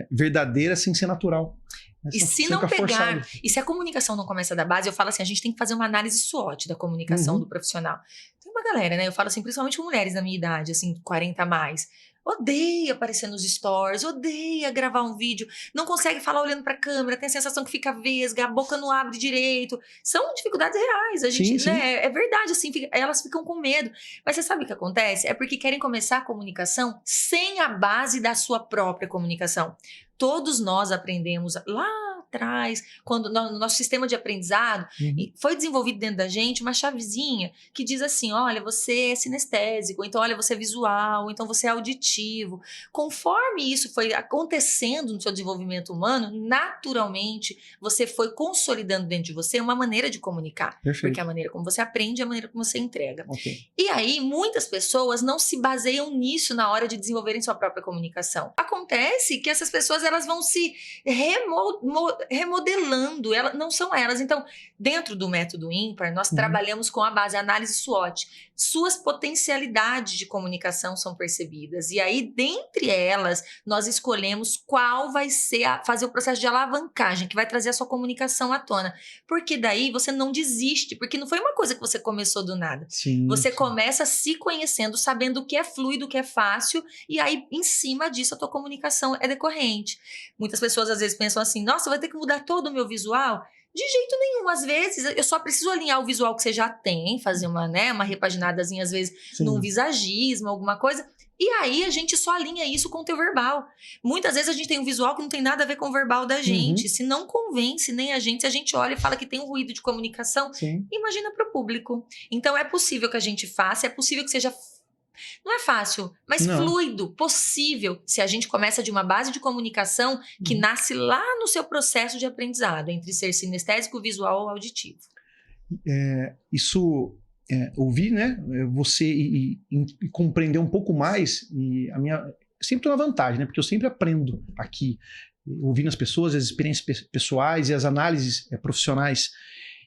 verdadeira sem ser natural. E se não pegar, e se a comunicação não começa da base, eu falo assim, a gente tem que fazer uma análise SWOT da comunicação do profissional. Tem uma galera, né, eu falo assim, principalmente com mulheres da minha idade, assim, 40 a mais, odeia aparecer nos stories, odeia gravar um vídeo, não consegue falar olhando pra câmera, tem a sensação que fica vesga, a boca não abre direito. São dificuldades reais, a gente, né, é verdade, assim, elas ficam com medo. Mas você sabe o que acontece? É porque querem começar a comunicação sem a base da sua própria comunicação. Todos nós aprendemos lá atrás, quando no nosso sistema de aprendizado, foi desenvolvido dentro da gente uma chavezinha que diz assim, olha, você é sinestésico, ou então olha, você é visual, ou então você é auditivo. Conforme isso foi acontecendo no seu desenvolvimento humano, naturalmente você foi consolidando dentro de você uma maneira de comunicar. Perfeito. Porque a maneira como você aprende é a maneira como você entrega. Okay. E aí, muitas pessoas não se baseiam nisso na hora de desenvolverem sua própria comunicação. Acontece que essas pessoas elas vão se remodelando, não são elas. Então, dentro do método ímpar, nós trabalhamos com a base análise SWOT. Suas potencialidades de comunicação são percebidas. E aí, dentre elas, nós escolhemos qual vai ser fazer o processo de alavancagem, que vai trazer a sua comunicação à tona. Porque daí você não desiste, porque não foi uma coisa que você começou do nada. Você começa se conhecendo, sabendo o que é fluido, o que é fácil, e aí, em cima disso, a tua comunicação é decorrente. Muitas pessoas, às vezes, pensam assim, nossa, vai ter que mudar todo o meu visual? De jeito nenhum, às vezes eu só preciso alinhar o visual que você já tem, fazer uma repaginadazinha, às vezes, num visagismo, alguma coisa, e aí a gente só alinha isso com o teu verbal. Muitas vezes a gente tem um visual que não tem nada a ver com o verbal da gente, se não convence nem a gente, se a gente olha e fala que tem um ruído de comunicação, imagina para o público. Então é possível que a gente faça, é possível que seja... Não é fácil, mas fluido, possível, se a gente começa de uma base de comunicação que nasce lá no seu processo de aprendizado, entre ser sinestésico, visual ou auditivo. Ouvir, né, você e compreender um pouco mais, e sempre estou na vantagem, né, porque eu sempre aprendo aqui, ouvindo as pessoas, as experiências pessoais e as análises profissionais.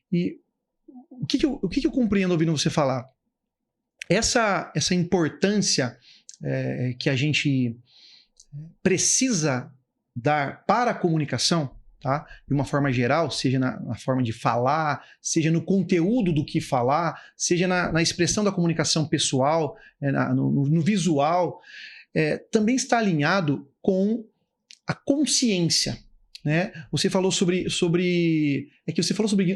E o que eu compreendo ouvindo você falar? Essa importância que a gente precisa dar para a comunicação, tá? De uma forma geral, seja na forma de falar, seja no conteúdo do que falar, seja na expressão da comunicação pessoal, no visual, também está alinhado com a consciência. Né? Você falou sobre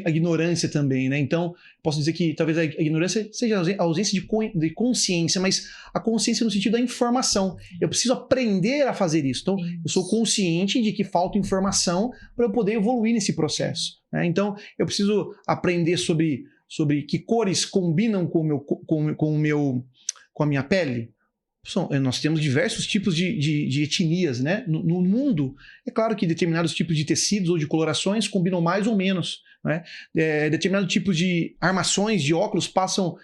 a ignorância também, né? Então, posso dizer que talvez a ignorância seja a ausência de consciência, mas a consciência no sentido da informação. Eu preciso aprender a fazer isso. Então, eu sou consciente de que falta informação para eu poder evoluir nesse processo. Né? Então, eu preciso aprender sobre que cores combinam com a minha pele. Nós temos diversos tipos de etnias, né? No mundo, é claro que determinados tipos de tecidos ou de colorações combinam mais ou menos, né? Determinado tipo de armações de óculos passam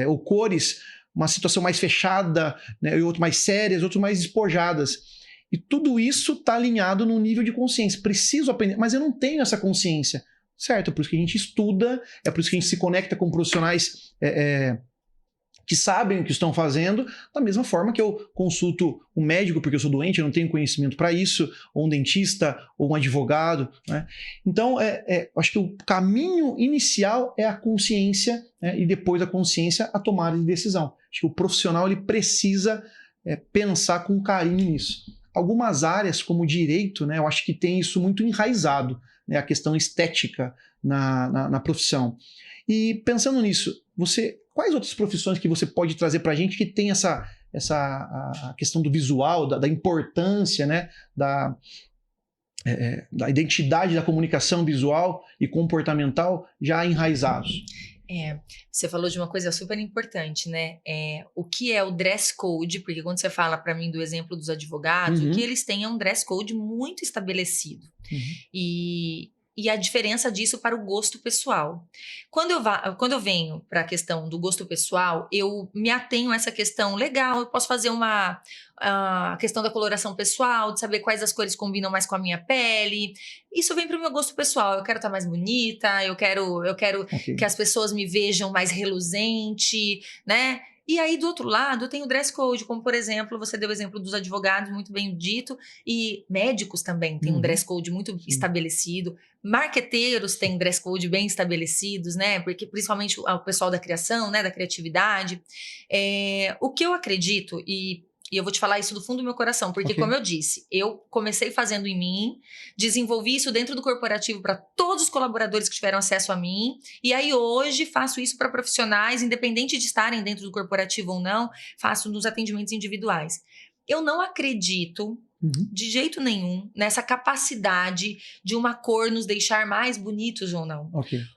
ou cores, uma situação mais fechada, né? E outras mais sérias, outras mais despojadas. E tudo isso está alinhado num nível de consciência. Preciso aprender, mas eu não tenho essa consciência, certo? É por isso que a gente estuda, é por isso que a gente se conecta com profissionais que sabem o que estão fazendo, da mesma forma que eu consulto um médico porque eu sou doente, eu não tenho conhecimento para isso, ou um dentista, ou um advogado, né? Então, acho que o caminho inicial é a consciência, né? E depois da consciência, a tomada de decisão. Acho que o profissional ele precisa pensar com carinho nisso. Algumas áreas, como o direito, né, eu acho que tem isso muito enraizado, né, a questão estética na profissão. E pensando nisso, quais outras profissões que você pode trazer para a gente que tem a questão do visual, da importância, né, da identidade da comunicação visual e comportamental já enraizados? Você falou de uma coisa super importante, né? O que é o dress code? Porque quando você fala para mim do exemplo dos advogados, o que eles têm é um dress code muito estabelecido. E a diferença disso para o gosto pessoal. Quando eu venho para a questão do gosto pessoal, eu me atenho a essa questão legal, eu posso fazer a questão da coloração pessoal, de saber quais as cores combinam mais com a minha pele. Isso vem para o meu gosto pessoal. Eu quero estar mais bonita, eu quero que as pessoas me vejam mais reluzente, né? E aí, do outro lado, eu tenho o dress code, como, por exemplo, você deu o exemplo dos advogados, muito bem dito, e médicos também têm um dress code muito estabelecido, marqueteiros têm dress code bem estabelecidos, né? Porque, principalmente, o pessoal da criação, né? Da criatividade. O que eu acredito, e eu vou te falar isso do fundo do meu coração, porque, como eu disse, eu comecei fazendo em mim, desenvolvi isso dentro do corporativo para todos os colaboradores que tiveram acesso a mim, e aí hoje faço isso para profissionais, independente de estarem dentro do corporativo ou não, faço nos atendimentos individuais. Eu não acredito, de jeito nenhum, nessa capacidade de uma cor nos deixar mais bonitos ou não.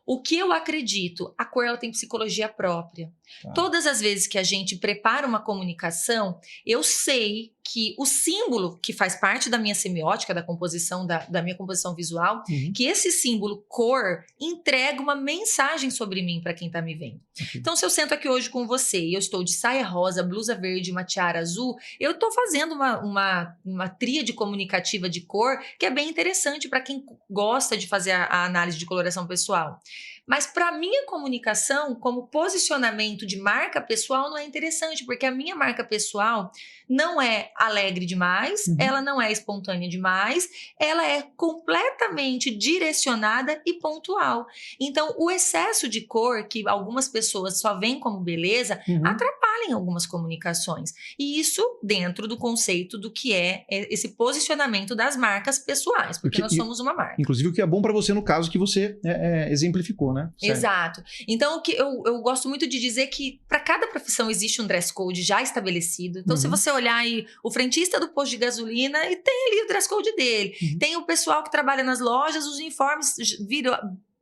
O que eu acredito, a cor ela tem psicologia própria. Todas as vezes que a gente prepara uma comunicação, eu sei que o símbolo que faz parte da minha semiótica, da composição, da minha composição visual, que esse símbolo cor entrega uma mensagem sobre mim para quem está me vendo. Então, se eu sento aqui hoje com você e eu estou de saia rosa, blusa verde, uma tiara azul, eu estou fazendo uma tríade comunicativa de cor que é bem interessante para quem gosta de fazer a análise de coloração pessoal. Mas para minha comunicação, como posicionamento de marca pessoal, não é interessante, porque a minha marca pessoal não é alegre demais, ela não é espontânea demais, ela é completamente direcionada e pontual. Então, o excesso de cor, que algumas pessoas só veem como beleza, atrapalha em algumas comunicações. E isso dentro do conceito do que é esse posicionamento das marcas pessoais, porque nós somos uma marca. Inclusive, o que é bom para você no caso que você exemplificou, né? Exato. Então, o que eu gosto muito de dizer que para cada profissão existe um dress code já estabelecido. Então, se você olhar aí o frentista do posto de gasolina, e tem ali o dress code dele. Tem o pessoal que trabalha nas lojas, os uniformes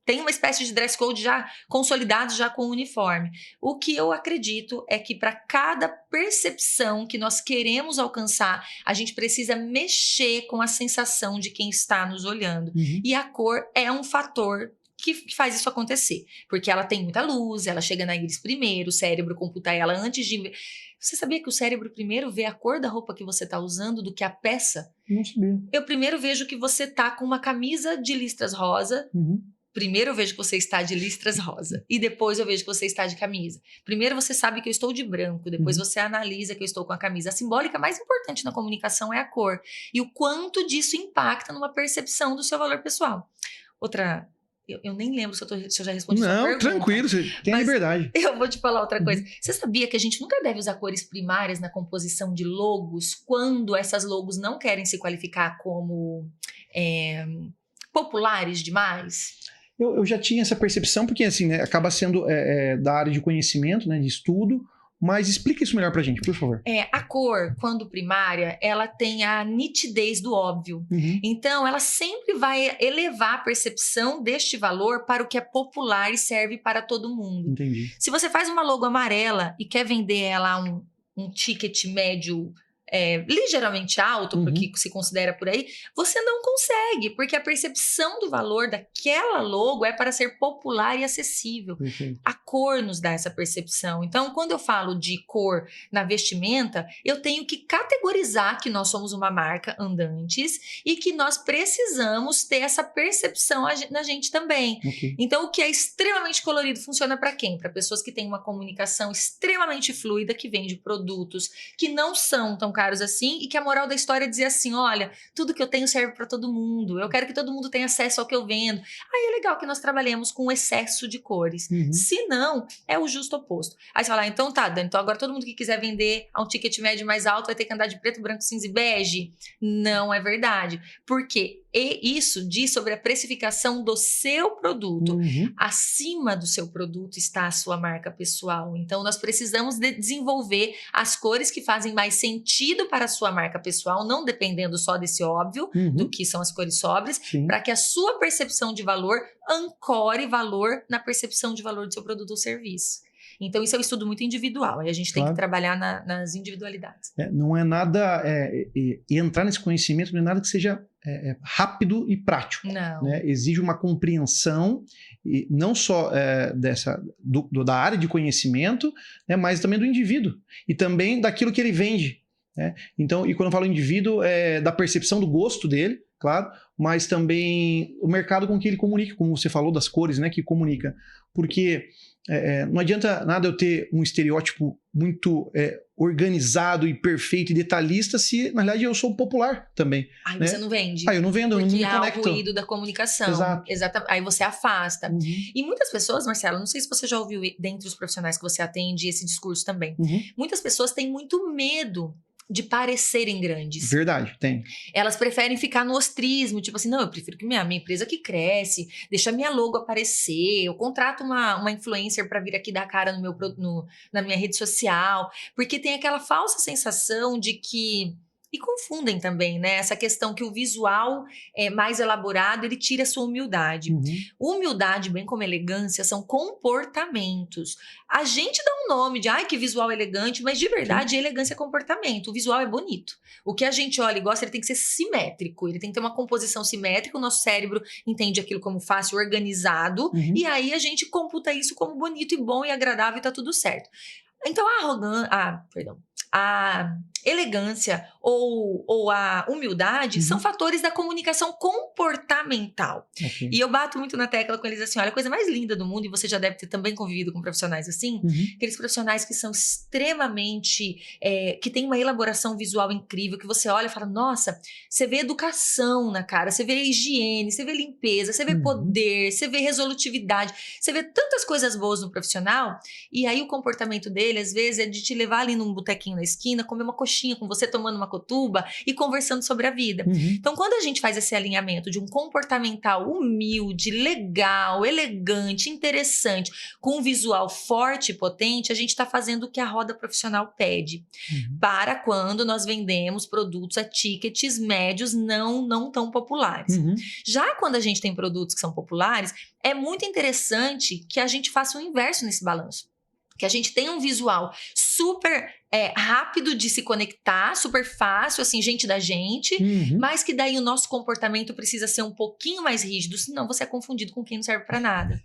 tem uma espécie de dress code já consolidado, já com o uniforme. O que eu acredito é que para cada percepção que nós queremos alcançar, a gente precisa mexer com a sensação de quem está nos olhando. E a cor é um fator que faz isso acontecer, porque ela tem muita luz, ela chega na íris primeiro, o cérebro computa ela antes de... Você sabia que o cérebro primeiro vê a cor da roupa que você está usando do que a peça? Não sabia. Eu primeiro vejo que você está com uma camisa de listras rosa, primeiro eu vejo que você está de listras rosa, e depois eu vejo que você está de camisa. Primeiro você sabe que eu estou de branco, depois você analisa que eu estou com a camisa. A simbólica mais importante na comunicação é a cor, e o quanto disso impacta numa percepção do seu valor pessoal. Outra... Eu nem lembro se eu já respondi sua pergunta. Não, tranquilo, você tem a liberdade. Eu vou te falar outra coisa. Você sabia que a gente nunca deve usar cores primárias na composição de logos quando essas logos não querem se qualificar como populares demais? Eu já tinha essa percepção, porque assim, né, acaba sendo da área de conhecimento, né, de estudo, mas explica isso melhor pra gente, por favor. A cor, quando primária, ela tem a nitidez do óbvio. Então, ela sempre vai elevar a percepção deste valor para o que é popular e serve para todo mundo. Entendi. Se você faz uma logo amarela e quer vender ela um ticket médio ligeiramente alto, porque se considera por aí, você não consegue, porque a percepção do valor daquela logo é para ser popular e acessível. A cor nos dá essa percepção. Então, quando eu falo de cor na vestimenta, eu tenho que categorizar que nós somos uma marca andantes e que nós precisamos ter essa percepção na gente também. Então, o que é extremamente colorido funciona para quem? Para pessoas que têm uma comunicação extremamente fluida, que vende produtos que não são tão caros assim e que a moral da história é dizer assim, olha, tudo que eu tenho serve para todo mundo, eu quero que todo mundo tenha acesso ao que eu vendo. Aí é legal que nós trabalhemos com excesso de cores. Se não, é o justo oposto. Aí você fala, então tá, Dani, então agora todo mundo que quiser vender a um ticket médio mais alto vai ter que andar de preto, branco, cinza e bege? Não é verdade. Por quê? E isso diz sobre a precificação do seu produto. Acima do seu produto está a sua marca pessoal. Então, nós precisamos desenvolver as cores que fazem mais sentido para a sua marca pessoal, não dependendo só desse óbvio, do que são as cores sóbrias, para que a sua percepção de valor ancore valor na percepção de valor do seu produto ou serviço. Então, isso é um estudo muito individual. Aí a gente tem que trabalhar nas individualidades. Não é nada... entrar nesse conhecimento não é nada que seja rápido e prático. Não. Né? Exige uma compreensão, não só da área de conhecimento, né, mas também do indivíduo. E também daquilo que ele vende. Né? Então, e quando eu falo indivíduo, da percepção do gosto dele, claro, mas também o mercado com que ele comunica, como você falou das cores, né, que comunica. Porque não adianta nada eu ter um estereótipo muito organizado e perfeito e detalhista se, na realidade, eu sou popular também. Aí né? você não vende. Aí eu não vendo, eu não me conecto. Porque há o ruído da comunicação. Exato. Aí você afasta. E muitas pessoas, Marcelo, não sei se você já ouviu dentre os profissionais que você atende esse discurso também. Muitas pessoas têm muito medo de parecerem grandes. Verdade, tem. Elas preferem ficar no ostrismo, tipo assim, não, eu prefiro que minha empresa que cresce, deixa minha logo aparecer, eu contrato uma influencer para vir aqui dar cara na minha rede social, porque tem aquela falsa sensação de que... E confundem também, né? Essa questão que o visual mais elaborado, ele tira a sua humildade. Humildade, bem como elegância, são comportamentos. A gente dá um nome de, ai, que visual elegante, mas de verdade, elegância é comportamento. O visual é bonito. O que a gente olha e gosta, ele tem que ser simétrico, ele tem que ter uma composição simétrica, o nosso cérebro entende aquilo como fácil, organizado, e aí a gente computa isso como bonito e bom e agradável e tá tudo certo. Então, a elegância ou a humildade são fatores da comunicação comportamental. E eu bato muito na tecla com eles assim, olha, a coisa mais linda do mundo, e você já deve ter também convivido com profissionais assim, aqueles profissionais que são extremamente, que tem uma elaboração visual incrível, que você olha e fala, nossa, você vê educação na cara, você vê higiene, você vê limpeza, você vê poder, você vê resolutividade, você vê tantas coisas boas no profissional, e aí o comportamento dele, às vezes, é de te levar ali num botequinho na esquina, comer uma coxinha com você, tomando uma cotuba e conversando sobre a vida. Então, quando a gente faz esse alinhamento de um comportamental humilde, legal, elegante, interessante, com um visual forte e potente, a gente está fazendo o que a roda profissional pede. Para quando nós vendemos produtos a tickets médios não tão populares. Já quando a gente tem produtos que são populares, é muito interessante que a gente faça o inverso nesse balanço. Que a gente tenha um visual super rápido de se conectar, super fácil, assim, gente da gente, mas que daí o nosso comportamento precisa ser um pouquinho mais rígido, senão você é confundido com quem não serve para nada.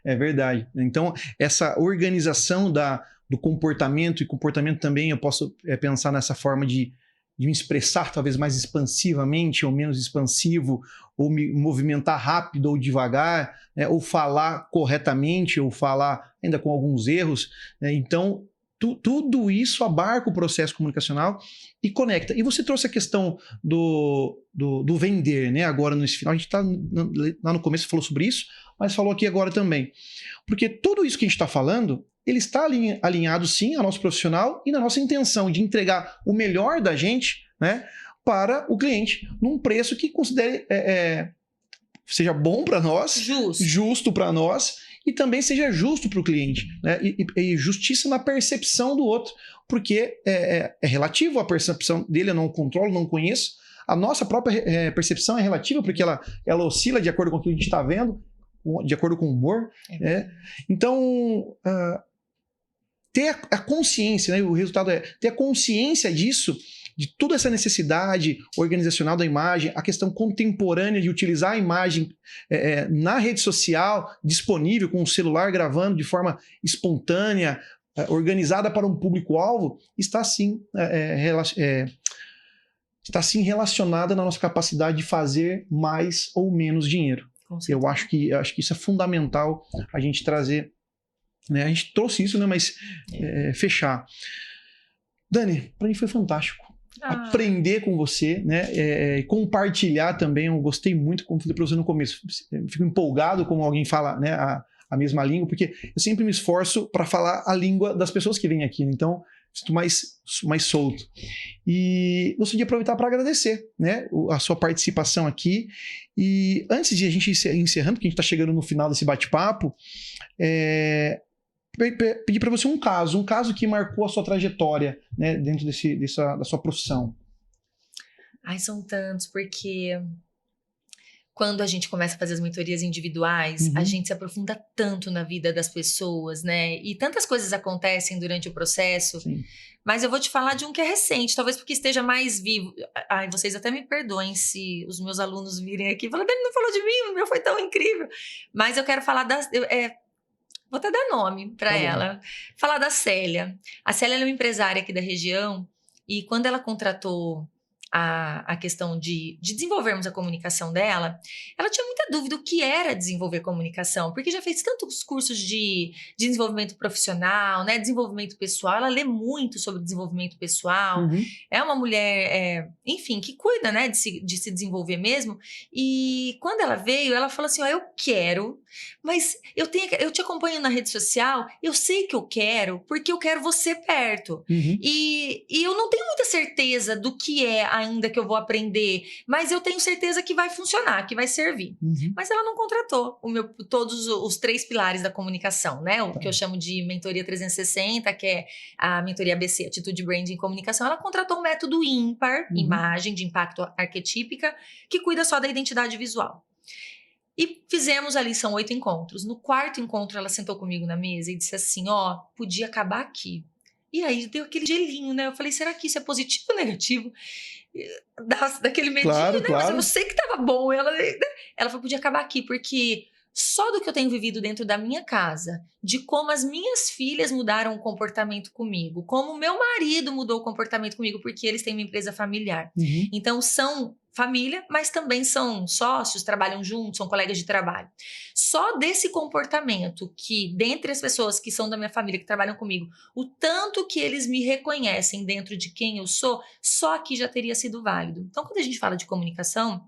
É verdade. Então, essa organização do comportamento, e comportamento também eu posso pensar nessa forma de me expressar talvez mais expansivamente ou menos expansivo, ou me movimentar rápido ou devagar, né, ou falar corretamente, ou falar ainda com alguns erros. Né? Então, tudo isso abarca o processo comunicacional e conecta. E você trouxe a questão do vender, né? Agora, nesse final, a gente está lá no começo falou sobre isso, mas falou aqui agora também. Porque tudo isso que a gente está falando, ele está alinhado, sim, ao nosso profissional e na nossa intenção de entregar o melhor da gente, né, para o cliente, num preço que considere seja bom para nós, justo para nós, e também seja justo para o cliente, né, e justiça na percepção do outro, porque é relativo à percepção dele, eu não controlo, não conheço. A nossa própria percepção é relativa, porque ela oscila de acordo com o que a gente está vendo, de acordo com o humor. Então, ter a consciência, né? O resultado é ter a consciência disso de toda essa necessidade organizacional da imagem, a questão contemporânea de utilizar a imagem na rede social, disponível com o celular gravando de forma espontânea, organizada para um público-alvo, está sim relacionada na nossa capacidade de fazer mais ou menos dinheiro. Eu acho que isso é fundamental a gente trazer, né? A gente trouxe isso, né? Mas fechar. Dani, para mim foi fantástico. Aprender com você, né? Compartilhar também. Eu gostei muito, como falei para você no começo. Eu fico empolgado quando alguém fala, né, a mesma língua, porque eu sempre me esforço para falar a língua das pessoas que vêm aqui. Né? Então, estou mais solto. E gostaria de aproveitar para agradecer, né, a sua participação aqui. E antes de a gente ir encerrando, porque a gente está chegando no final desse bate-papo, pedir para você um caso que marcou a sua trajetória, né, dentro da sua profissão. Ai, são tantos, porque quando a gente começa a fazer as mentorias individuais, a gente se aprofunda tanto na vida das pessoas, né? E tantas coisas acontecem durante o processo. Sim. Mas eu vou te falar de um que é recente, talvez porque esteja mais vivo. Ai, vocês até me perdoem se os meus alunos virem aqui e falarem, Dani, não falou de mim, o meu foi tão incrível. Mas eu quero falar vou até dar nome para ela. Falar da Célia. A Célia é uma empresária aqui da região e quando ela contratou a questão de desenvolvermos a comunicação dela, ela tinha muita dúvida o que era desenvolver comunicação, porque já fez tantos cursos de desenvolvimento profissional, né, desenvolvimento pessoal, ela lê muito sobre desenvolvimento pessoal, é uma mulher, enfim, que cuida, né, de se desenvolver mesmo, e quando ela veio, ela falou assim, eu quero, mas eu te acompanho na rede social, eu sei que eu quero, porque eu quero você perto, e eu não tenho muita certeza do que é ainda que eu vou aprender, mas eu tenho certeza que vai funcionar, que vai servir. Mas ela não contratou todos os 3 pilares da comunicação, né? O que eu chamo de mentoria 360, que é a mentoria ABC, Atitude, Branding e Comunicação. Ela contratou um método ímpar, imagem de impacto arquetípica, que cuida só da identidade visual. E fizemos ali, são 8 encontros. No 4º encontro, ela sentou comigo na mesa e disse assim, podia acabar aqui. E aí deu aquele gelinho, né? Eu falei, será que isso é positivo ou negativo? Daquele medinho, claro, né? Claro. Mas eu sei que tava bom. Ela falou, podia acabar aqui, porque só do que eu tenho vivido dentro da minha casa, de como as minhas filhas mudaram o comportamento comigo, como o meu marido mudou o comportamento comigo, porque eles têm uma empresa familiar. Então, são família, mas também são sócios, trabalham juntos, são colegas de trabalho. Só desse comportamento que, dentre as pessoas que são da minha família, que trabalham comigo, o tanto que eles me reconhecem dentro de quem eu sou, só aqui já teria sido válido. Então, quando a gente fala de comunicação,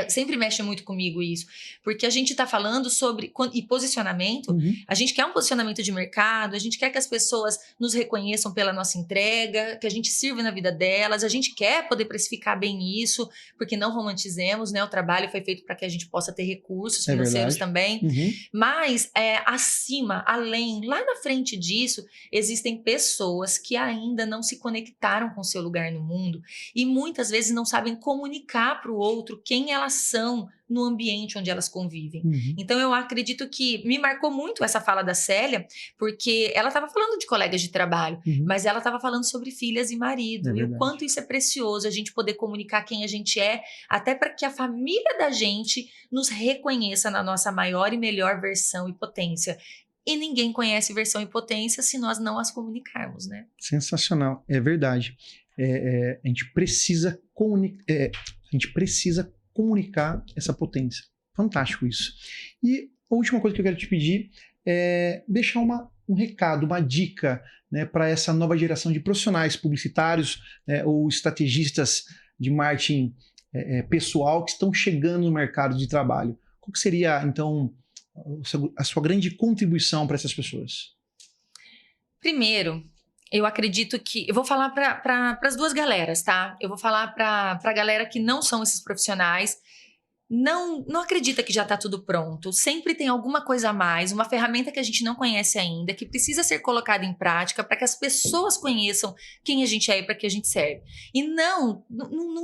sempre mexe muito comigo isso, porque a gente está falando sobre e posicionamento, a gente quer um posicionamento de mercado, a gente quer que as pessoas nos reconheçam pela nossa entrega, que a gente sirva na vida delas, a gente quer poder precificar bem isso, porque não romantizemos, né? O trabalho foi feito para que a gente possa ter recursos financeiros também, mas acima, além, lá na frente disso, existem pessoas que ainda não se conectaram com o seu lugar no mundo e muitas vezes não sabem comunicar para o outro quem elas são no ambiente onde elas convivem. Então, eu acredito que me marcou muito essa fala da Célia, porque ela estava falando de colegas de trabalho, mas ela estava falando sobre filhas e marido, e o quanto isso é precioso, a gente poder comunicar quem a gente é, até para que a família da gente nos reconheça na nossa maior e melhor versão e potência. E ninguém conhece versão e potência se nós não as comunicarmos, né? Sensacional, é verdade. A gente precisa comunicar essa potência. Fantástico isso. E a última coisa que eu quero te pedir é deixar um recado, uma dica, né, para essa nova geração de profissionais publicitários, né, ou estrategistas de marketing pessoal que estão chegando no mercado de trabalho. Qual que seria, então, a sua grande contribuição para essas pessoas? Primeiro, eu acredito que... Eu vou falar para as duas galeras, tá? Eu vou falar para a galera que não são esses profissionais, não acredita que já está tudo pronto. Sempre tem alguma coisa a mais, uma ferramenta que a gente não conhece ainda, que precisa ser colocada em prática para que as pessoas conheçam quem a gente é e para que a gente serve. E não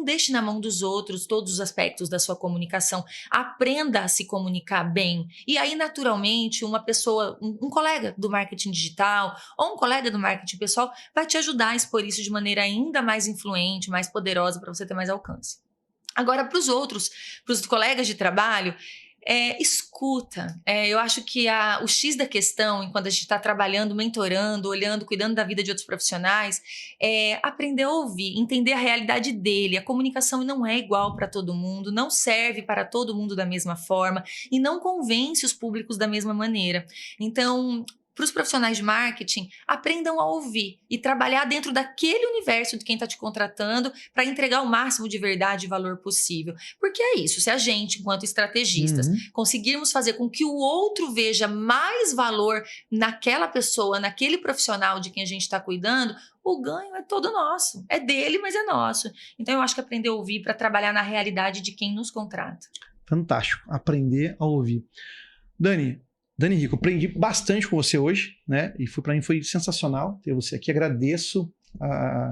deixe na mão dos outros todos os aspectos da sua comunicação. Aprenda a se comunicar bem. E aí, naturalmente, uma pessoa, um colega do marketing digital ou um colega do marketing pessoal vai te ajudar a expor isso de maneira ainda mais influente, mais poderosa para você ter mais alcance. Agora, para os colegas de trabalho, escuta. Eu acho que o X da questão, enquanto a gente está trabalhando, mentorando, olhando, cuidando da vida de outros profissionais, é aprender a ouvir, entender a realidade dele. A comunicação não é igual para todo mundo, não serve para todo mundo da mesma forma e não convence os públicos da mesma maneira. Então, para os profissionais de marketing, aprendam a ouvir e trabalhar dentro daquele universo de quem está te contratando para entregar o máximo de verdade e valor possível. Porque é isso, se a gente, enquanto estrategistas, conseguirmos fazer com que o outro veja mais valor naquela pessoa, naquele profissional de quem a gente está cuidando, o ganho é todo nosso. É dele, mas é nosso. Então, eu acho que aprender a ouvir para trabalhar na realidade de quem nos contrata. Fantástico. Aprender a ouvir. Dani Rico, aprendi bastante com você hoje, né? E para mim foi sensacional ter você aqui. Agradeço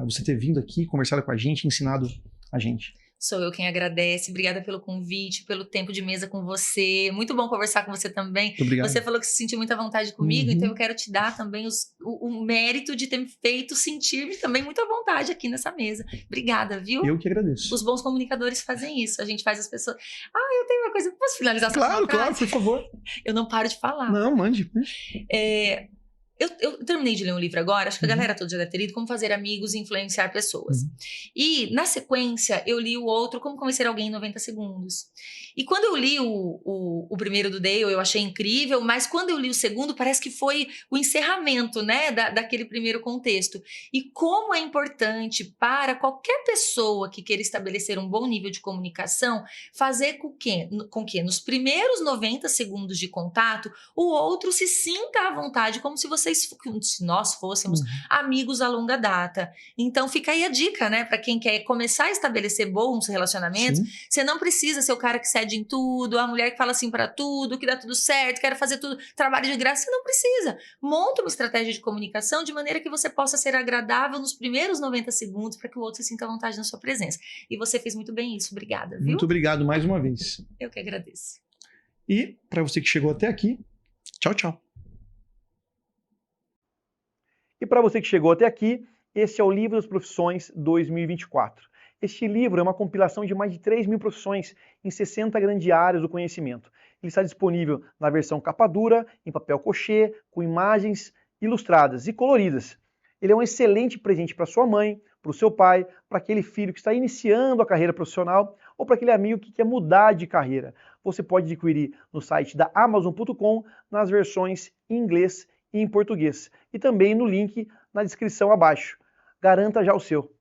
você ter vindo aqui, conversado com a gente, ensinado a gente. Sou eu quem agradece. Obrigada pelo convite, pelo tempo de mesa com você. Muito bom conversar com você também. Muito obrigado. Você falou que se sentiu muita vontade comigo, então eu quero te dar também o mérito de ter me feito sentir-me também muito à vontade aqui nessa mesa. Obrigada, viu? Eu que agradeço. Os bons comunicadores fazem isso. A gente faz as pessoas... eu tenho uma coisa... Posso finalizar? Claro, por favor. Eu não paro de falar. Não, mande. Eu terminei de ler um livro agora, acho que a galera toda já deve ter lido, Como Fazer Amigos e Influenciar Pessoas. E, na sequência, eu li o outro, Como Convencer Alguém em 90 Segundos. E quando eu li o primeiro do Dale, eu achei incrível, mas quando eu li o segundo, parece que foi o encerramento, né, daquele primeiro contexto. E como é importante para qualquer pessoa que queira estabelecer um bom nível de comunicação, fazer com que nos primeiros 90 segundos de contato, o outro se sinta à vontade, como se nós fôssemos amigos a longa data. Então fica aí a dica, né, para quem quer começar a estabelecer bons relacionamentos. Você não precisa ser o cara que cede em tudo, a mulher que fala assim para tudo, que dá tudo certo, quero fazer tudo, trabalho de graça. Você não precisa. Monta uma estratégia de comunicação de maneira que você possa ser agradável nos primeiros 90 segundos para que o outro se sinta à vontade na sua presença. E você fez muito bem isso. Obrigada, viu? Muito obrigado mais uma vez. Eu que agradeço. E para você que chegou até aqui, tchau, tchau. E para você que chegou até aqui, esse é o Livro das Profissões 2024. Este livro é uma compilação de mais de 3.000 profissões em 60 grandes áreas do conhecimento. Ele está disponível na versão capa dura, em papel cochê, com imagens ilustradas e coloridas. Ele é um excelente presente para sua mãe, para o seu pai, para aquele filho que está iniciando a carreira profissional ou para aquele amigo que quer mudar de carreira. Você pode adquirir no site da Amazon.com nas versões em inglês e em português. E também no link na descrição abaixo. Garanta já o seu.